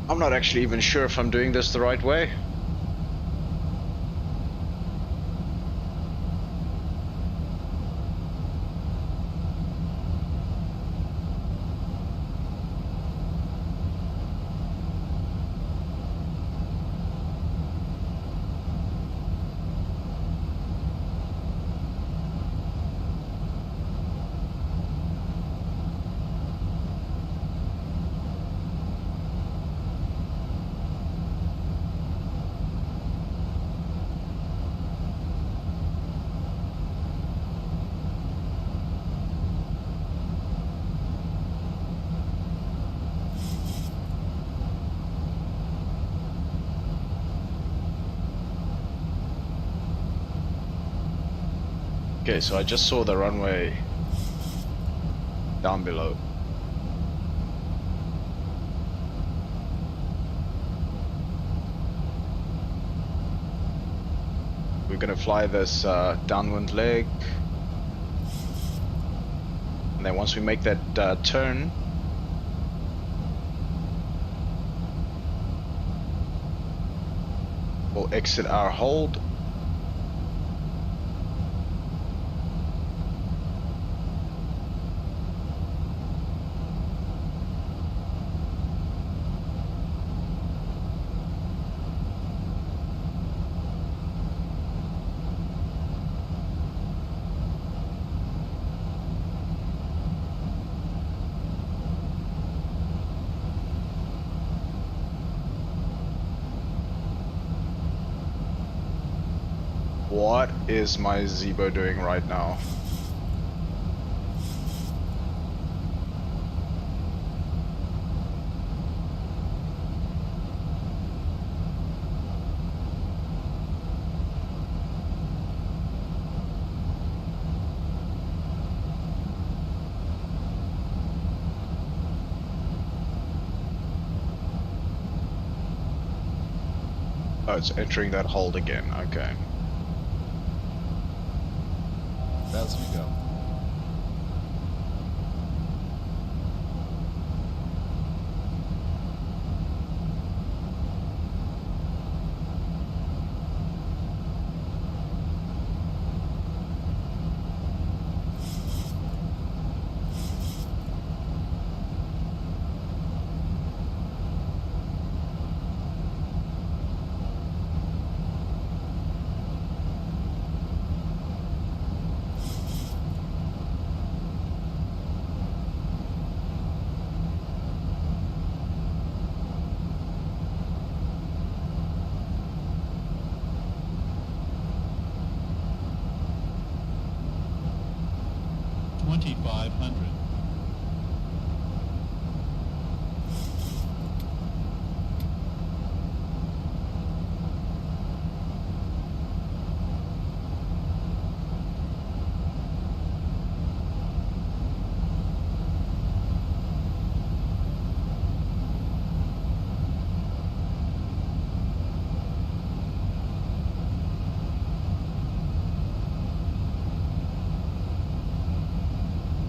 I'm not actually even sure if I'm doing this the right way. Okay, so I just saw the runway down below. We're gonna fly this downwind leg, and then once we make that turn, we'll exit our hold. What is my Zebo doing right now? Oh, it's entering that hold again. Okay. As we go.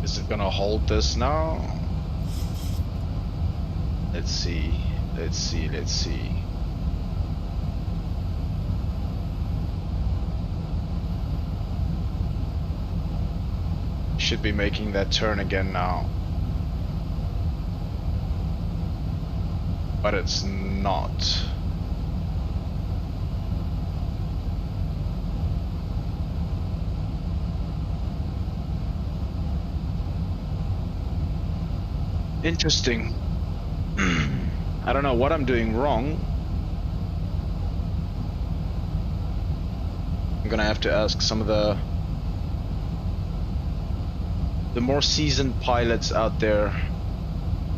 Is it gonna hold this now? Let's see. Let's see. Let's see. Should be making that turn again now. But it's not. Interesting. I don't know what I'm doing wrong. I'm gonna have to ask some of the more seasoned pilots out there,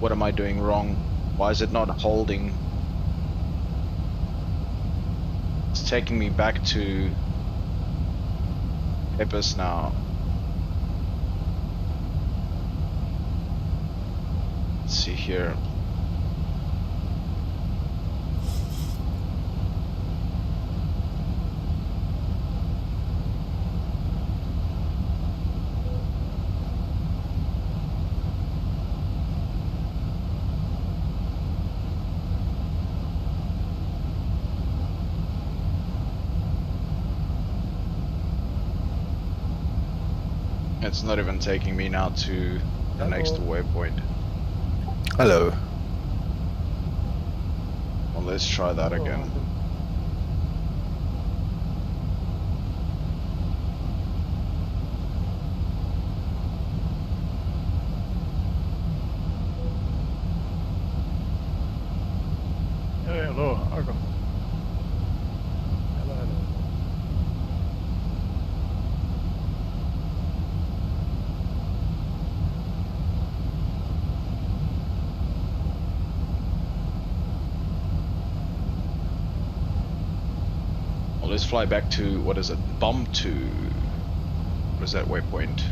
what am I doing wrong? Why is it not holding? It's taking me back to Peppers now. Let's see here. It's not even taking me now to the next waypoint. Hello. Well, let's try that again. Hey, hello, Argo. Well, let's fly back to, what is it? Bomb 2. What is that waypoint?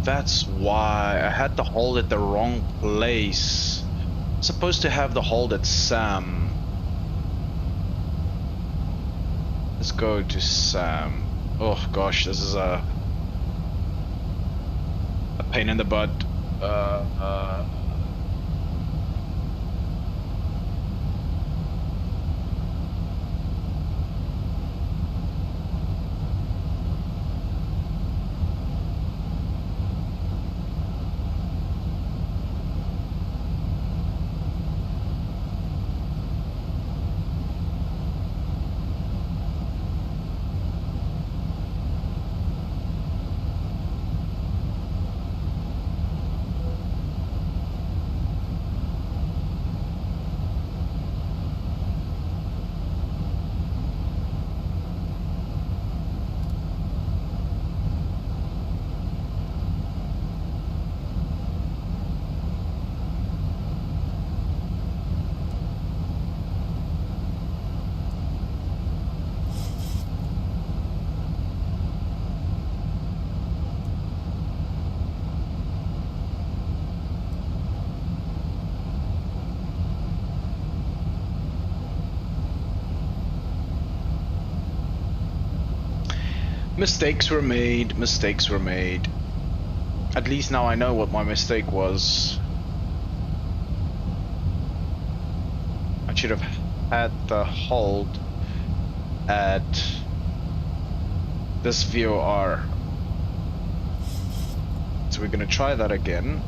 That's why I had to hold at the wrong place. I'm supposed to have the hold at Sam. Let's go to Sam. Oh gosh, this is a pain in the butt. Mistakes were made, mistakes were made. At least now I know what my mistake was. I should have had the hold at this VOR. So we're gonna try that again.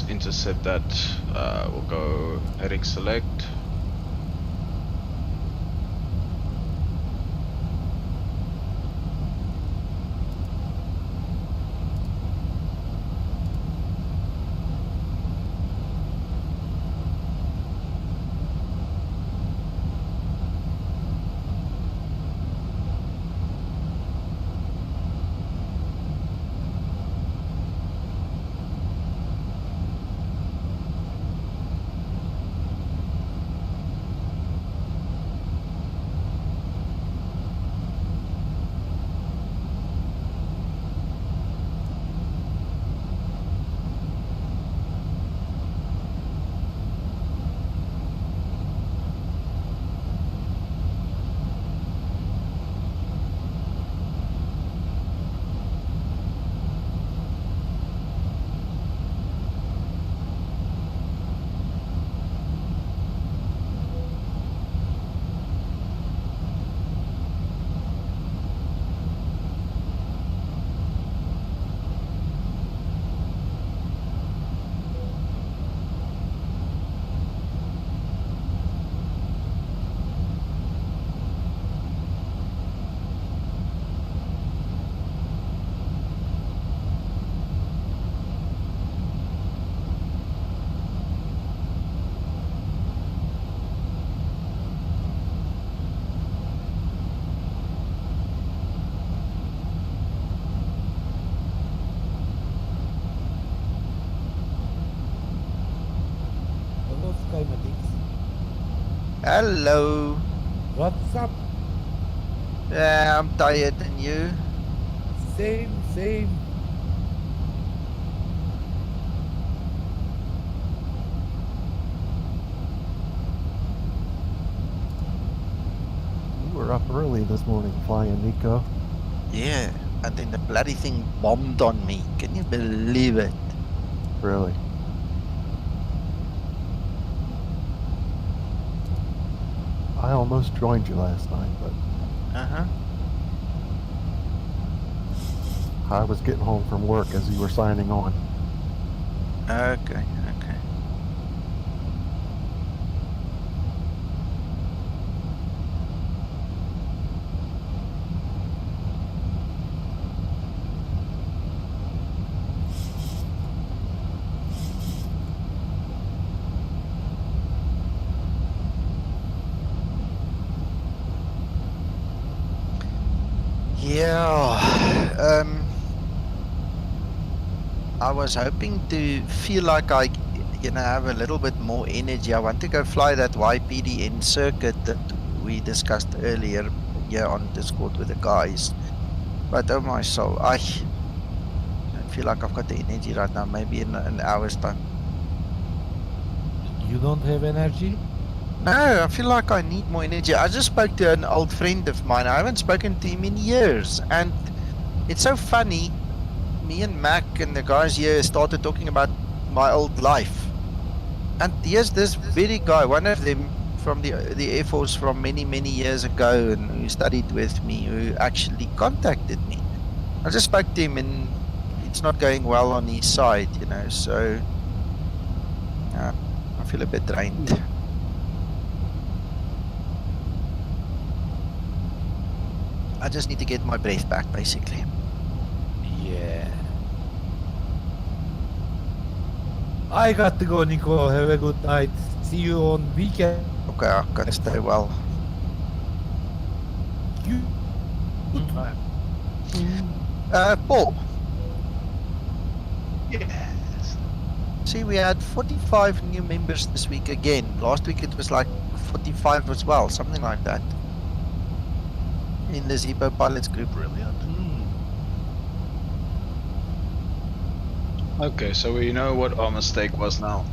Intercept that. We'll go heading select. Hello. What's up? Yeah, I'm tired, and you? Same. You were up early this morning flying, Nico. Yeah, and then the bloody thing bombed on me. Can you believe it? Really? I almost joined you last night, but Uh-huh. I was getting home from work as you were signing on. Okay. Yeah, I was hoping to feel like I, have a little bit more energy. I want to go fly that YPDN circuit that we discussed earlier here on Discord with the guys. But oh my soul, I don't feel like I've got the energy right now. Maybe in an hour's time. You don't have energy? No, I feel like I need more energy. I just spoke to an old friend of mine. I haven't spoken to him in years. And it's so funny. Me and Mac and the guys here started talking about my old life. And here's this very guy, one of them from the Air Force from many, many years ago and who studied with me, who actually contacted me. I just spoke to him and it's not going well on his side, so I feel a bit drained. I just need to get my breath back, basically. Yeah. I got to go, Nico. Have a good night. See you on weekend. Okay, I gotta stay well. You. Paul. Yes. See, we had 45 new members this week again. Last week it was like 45 as well, something like that. In the Zebo Pilots group. Brilliant. Okay, so we know what our mistake was now.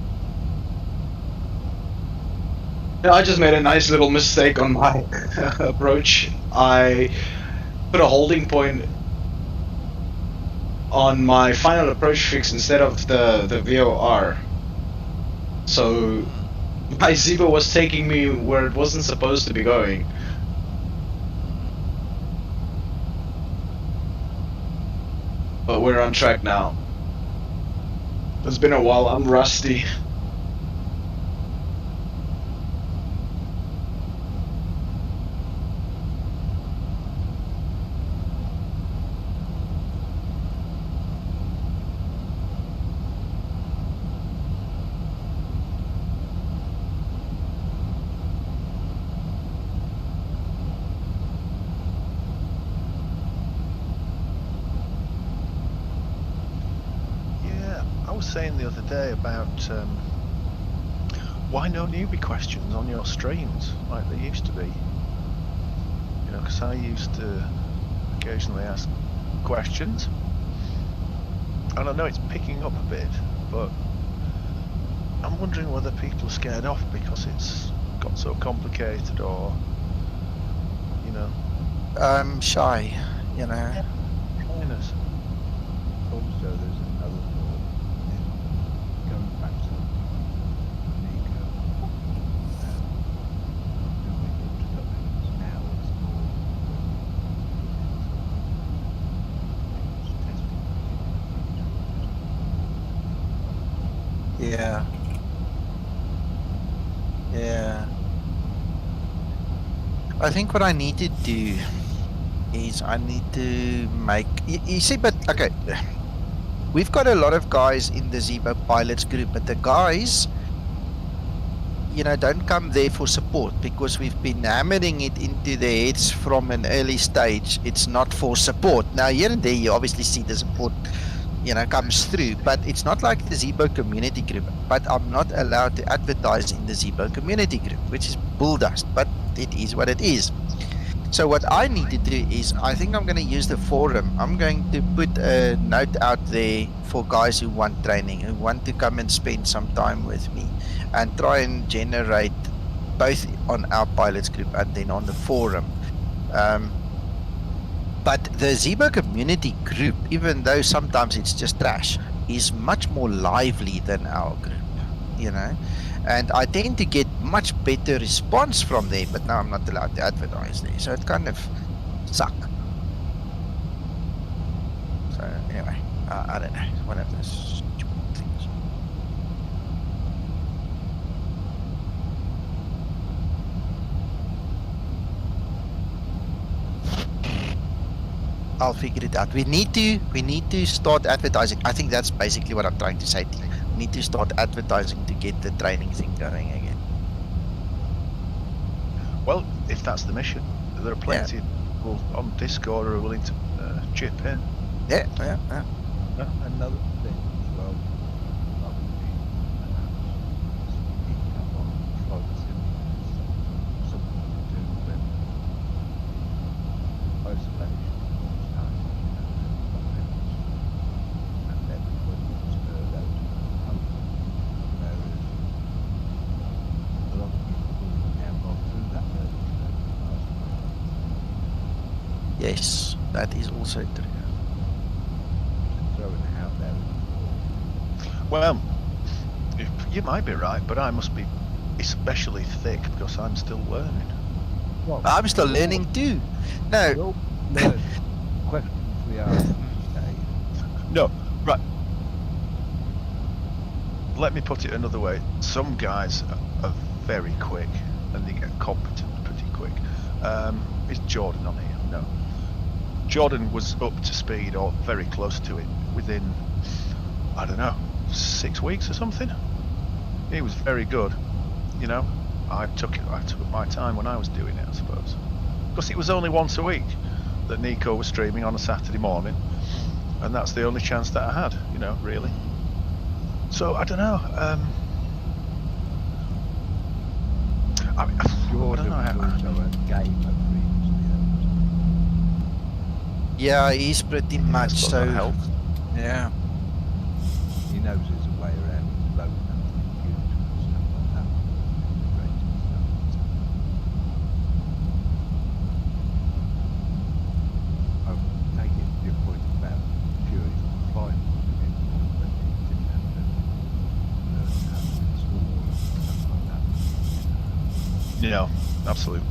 Yeah, I just made a nice little mistake on my approach. I put a holding point on my final approach fix instead of the VOR. So my Zebo was taking me where it wasn't supposed to be going. But we're on track now. It's been a while, I'm rusty. I was saying the other day about why no newbie questions on your streams like there used to be. Because I used to occasionally ask questions, and I know it's picking up a bit, but I'm wondering whether people are scared off because it's got so complicated, or Shy, shyness. Also, there's another thought. Going back to Nico, doing introductions now is more Yeah. I think what I need to do is I need to make... You see, but okay. We've got a lot of guys in the Zebo Pilots group, but the guys, don't come there for support because we've been hammering it into their heads from an early stage. It's not for support. Now, here and there, you obviously see the support, comes through, but it's not like the Zebo community group. But I'm not allowed to advertise in the Zebo community group, which is bull dust, but it is what it is. So what I need to do is, I think I'm going to use the forum. I'm going to put a note out there for guys who want training, who want to come and spend some time with me, and try and generate both on our pilots group and then on the forum. But the Zebo community group, even though sometimes it's just trash, is much more lively than our group, and I tend to get much better response from there, but now I'm not allowed to advertise there, so it kind of sucks. So anyway, I don't know, one of those stupid things. I'll figure it out. We need to start advertising. I think that's basically what I'm trying to say to you. We need to start advertising to get the training thing going again. Well, if that's the mission, there are plenty of people on Discord who are willing to chip in. Yeah. Another thing as well, probably income on flight simulators, something to do with isolation, and everybody was heard out home, whereas a lot of people will now go through that learning curve. Yes, that is also true. Throwing it out there. Well, you might be right, but I must be especially thick because I'm still learning. Well, I'm still learning too. No. Questions we ask today. No, right. Let me put it another way. Some guys are very quick and they get competent pretty quick. Is Jordan on here? No. Jordan was up to speed or very close to it within, I don't know, 6 weeks or something. He was very good. I took my time when I was doing it, I suppose. Because it was only once a week that Nico was streaming on a Saturday morning, and that's the only chance that I had, really. So I don't know. Jordan was also a gamer previously. Yeah, he's pretty much so. Helps. Yeah. He knows there's a way around loading up the computer and stuff like that. Integrating stuff. I'm taking your point about purely flying. But he didn't have to learn how to install and stuff like that. Absolutely.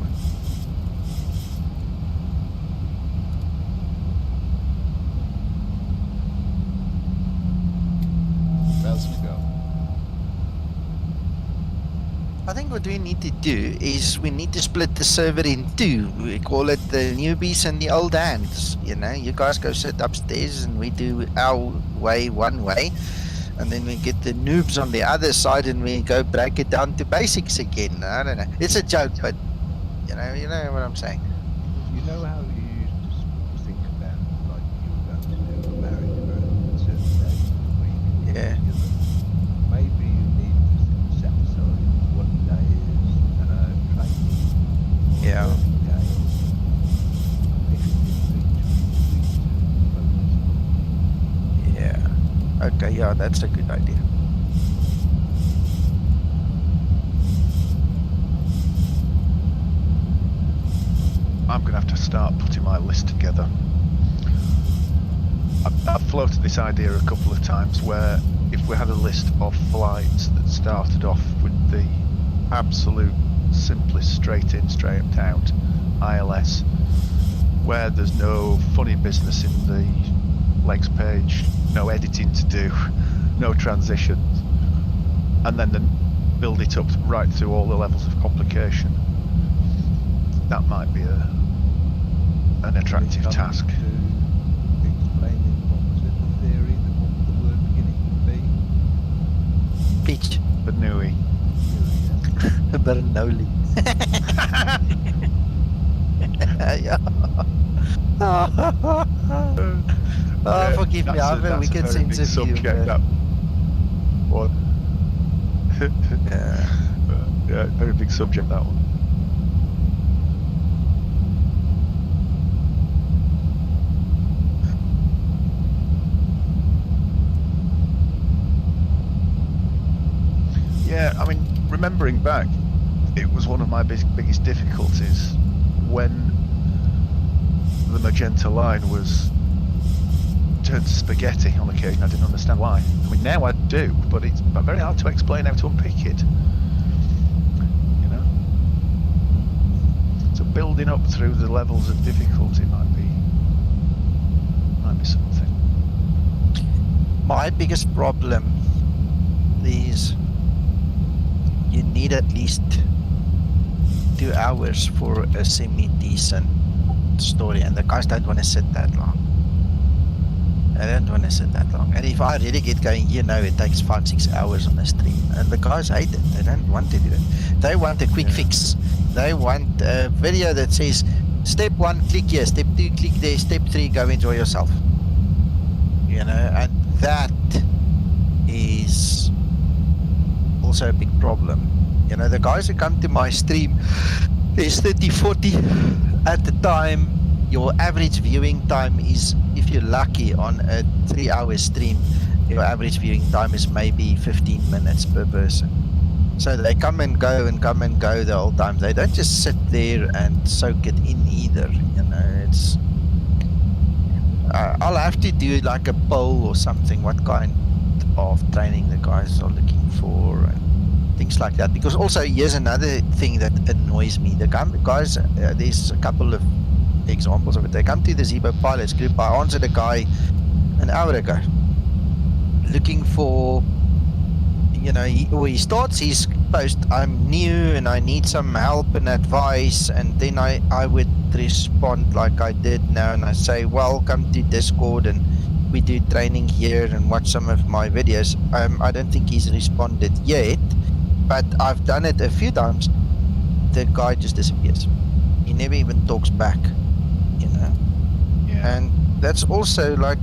I think what we need to do is we need to split the server in two. We call it the newbies and the old hands. You guys go sit upstairs and we do our way one way, and then we get the noobs on the other side and we go break it down to basics again. I don't know. It's a joke, but you know what I'm saying. You know how you used to think about, like, you were going to do America and certain days of the week. Yeah. Maybe you need to set aside one day as training. Yeah. Yeah. Okay, yeah, that's a good idea. I'm going to have to start putting my list together. I've floated this idea a couple of times where if we had a list of flights that started off with the absolute simplest straight in, straight out ILS, where there's no funny business in the legs page, no editing to do, no transitions, and then build it up right through all the levels of complication. That might be an attractive task. Explaining what was in the theory, what the word beginning would be. Pitch. Bernoulli. Bernoulli. Oh, forgive me, I have a wicked sense of humor. That one. Yeah. Yeah, very big subject, that one. Yeah, I mean, remembering back, it was one of my biggest difficulties when the magenta line was turned to spaghetti on occasion. I didn't understand why. I mean, now I do, but it's very hard to explain how to unpick it. You know? So building up through the levels of difficulty might be something. My biggest problem is you need at least 2 hours for a semi-decent story, and the guys don't want to sit that long. I don't want to sit that long. And if I really get going, you know, it takes 5-6 hours on a stream, and the guys hate it. They don't want to do it. They want a quick fix. They want a video that says step 1 click here, step 2 click there, step 3 go enjoy yourself. You know, and that is also a big problem. You know, the guys who come to my stream, there's 30-40 at the time. Your average viewing time is, if you're lucky on a 3-hour stream, your average viewing time is maybe 15 minutes per person. So they come and go the whole time. They don't just sit there and soak it in either. You know, it's I'll have to do like a poll or something, what kind of training the guys are looking for and things like that. Because also, here's another thing that annoys me. The guys, there's a couple of examples of it. They come to the Zebo Pilots group. I answered a guy an hour ago looking for, you know, he starts his post, I'm new and I need some help and advice, and then I would respond like I did now, and I say, welcome to Discord and we do training here and watch some of my videos. I don't think he's responded yet, but I've done it a few times. The guy just disappears. He never even talks back, you know. Yeah. And that's also like,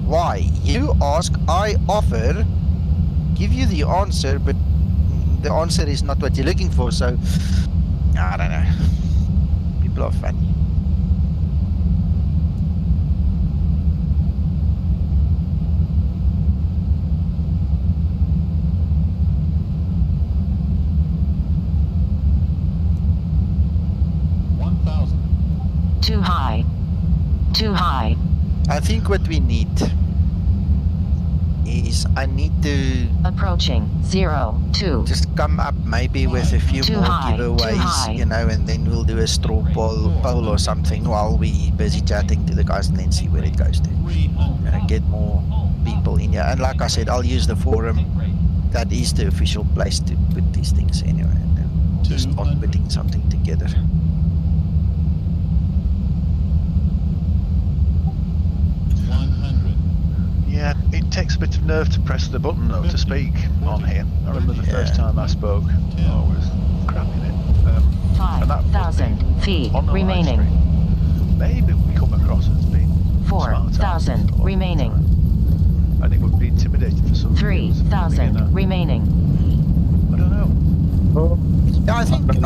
why? You ask, I offer, give you the answer, but the answer is not what you're looking for. So I don't know. People are funny. Too high. Too high. I think what we need is I need to approaching 0 2 just come up maybe with a few more giveaways, you know, and then we'll do a straw poll or something while we busy chatting to the guys, and then see where it goes to. Get more people in here, and like I said, I'll use the forum. That is the official place to put these things anyway, and then just start putting something together. Yeah, it takes a bit of nerve to press the button though to speak on here. I remember the first time I spoke, I was crapping it. 5,000 feet remaining. Maybe we come across as being 4,000 remaining. And it would be intimidating for some. 3,000 remaining. I don't know. Yeah, I think that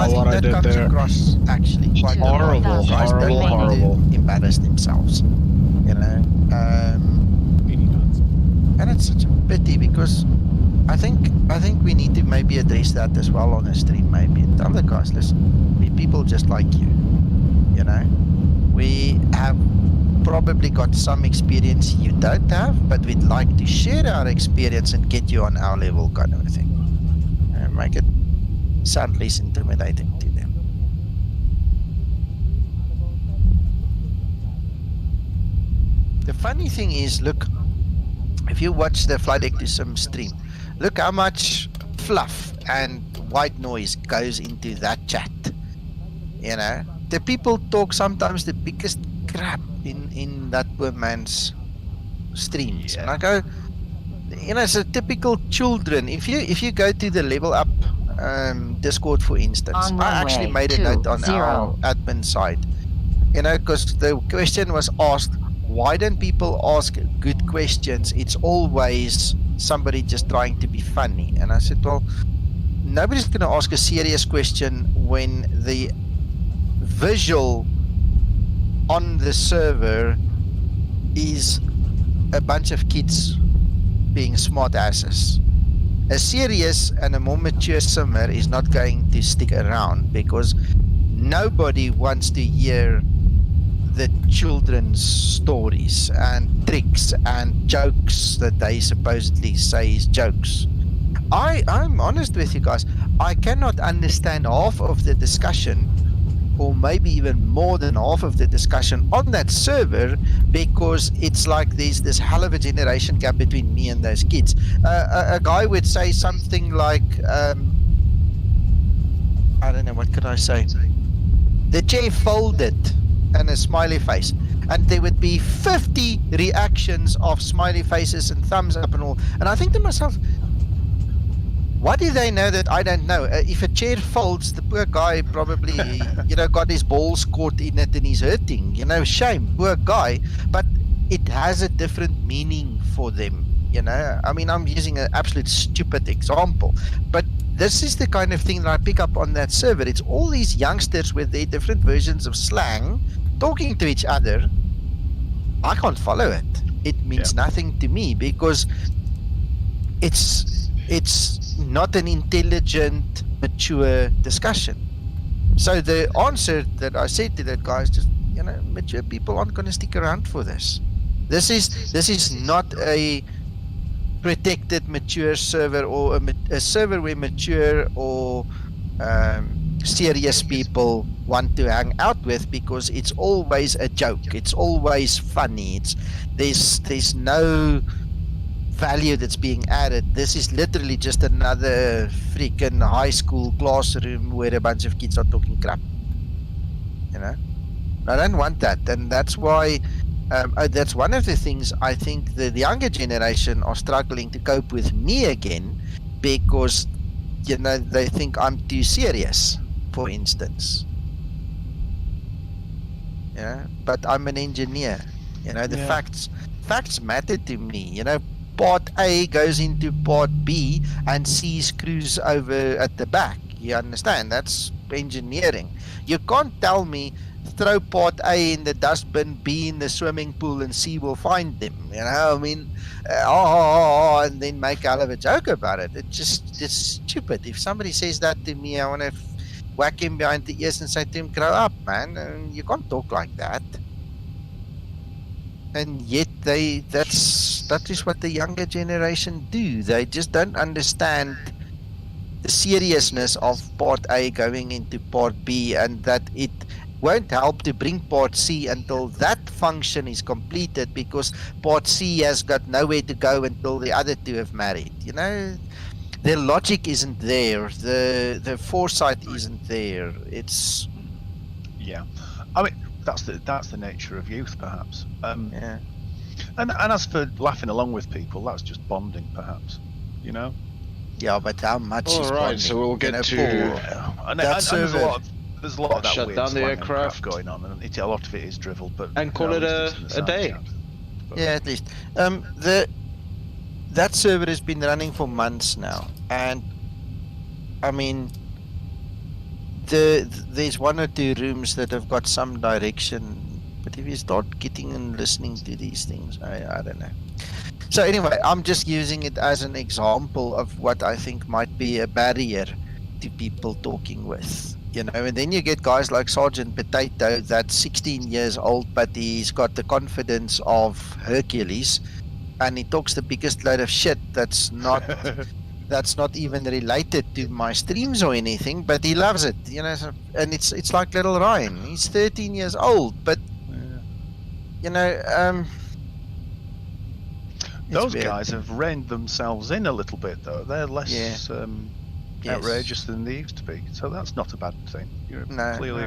comes across actually quite horrible, guys don't want to embarrass themselves, you know. And it's such a pity, because I think we need to maybe address that as well on the stream, maybe, and tell the guys, listen, we people just like you, you know. We have probably got some experience you don't have, but we'd like to share our experience and get you on our level, kind of a thing, and make it sound less intimidating to them. The funny thing is, look, if you watch the Flight Deck to Sim stream, look how much fluff and white noise goes into that chat. You know, the people talk sometimes the biggest crap in that poor man's streams. Yeah. And I go, you know, it's a typical children. If you go to the Level Up Discord, for instance, I actually made a note on our admin side. You know, because the question was asked, why don't people ask good questions? It's always somebody just trying to be funny. And I said, well, nobody's going to ask a serious question when the visual on the server is a bunch of kids being smart asses. A serious and a more mature simmer is not going to stick around because nobody wants to hear the children's stories and tricks and jokes that they supposedly say is jokes. I'm honest with you guys. I cannot understand half of the discussion, or maybe even more than half of the discussion on that server, because it's like there's this hell of a generation gap between me and those kids. A guy would say something like, I don't know, what could I say? The chair folded and a smiley face. And there would be 50 reactions of smiley faces and thumbs up and all. And I think to myself, what do they know that I don't know? If a chair folds, the poor guy probably, got his balls caught in it and he's hurting. Shame, poor guy. But it has a different meaning for them. I mean, I'm using an absolute stupid example, but this is the kind of thing that I pick up on that server. It's all these youngsters with their different versions of slang talking to each other. I can't follow it. It means nothing to me because it's not an intelligent, mature discussion. So the answer that I said to that guy is just, mature people aren't going to stick around for this. This is not a protected mature server or a server where mature or serious people want to hang out with, because it's always a joke. It's always funny. There's no value that's being added. This is literally just another freaking high school classroom where a bunch of kids are talking crap. I don't want that, and that's why that's one of the things I think the younger generation are struggling to cope with me again, because they think I'm too serious, for instance. But I'm an engineer. The facts matter to me. Part A goes into part B and C screws over at the back. You understand? That's engineering. You can't tell me throw part A in the dustbin, B in the swimming pool, and C will find them. I mean, and then make a hell of a joke about it. It's stupid. If somebody says that to me, I want to whack him behind the ears and say to him, grow up, man. You can't talk like that. And yet that is what the younger generation do. They just don't understand the seriousness of part A going into part B, and that it won't help to bring part C until that function is completed, because part C has got nowhere to go until the other two have married. Their logic isn't there. The foresight isn't there. It's I mean, that's the nature of youth, perhaps. And as for laughing along with people, that's just bonding, perhaps. Yeah, but how much is All right, bonding? so we'll get to and there's a lot of that shut weird down the slang and crap aircraft going on, and a lot of it is drivel, but and call it a day. Yeah, at least. That server has been running for months now, and I mean, there's one or two rooms that have got some direction, but if you start getting and listening to these things, I don't know. So anyway, I'm just using it as an example of what I think might be a barrier to people talking with. And then you get guys like Sergeant Potato, that's 16 years old, but he's got the confidence of Hercules, and he talks the biggest load of shit that's not even related to my streams or anything, but he loves it, and it's like little Ryan. He's 13 years old, but those guys have reined themselves in a little bit, though. They're less outrageous than they used to be, so that's not a bad thing. You're clearly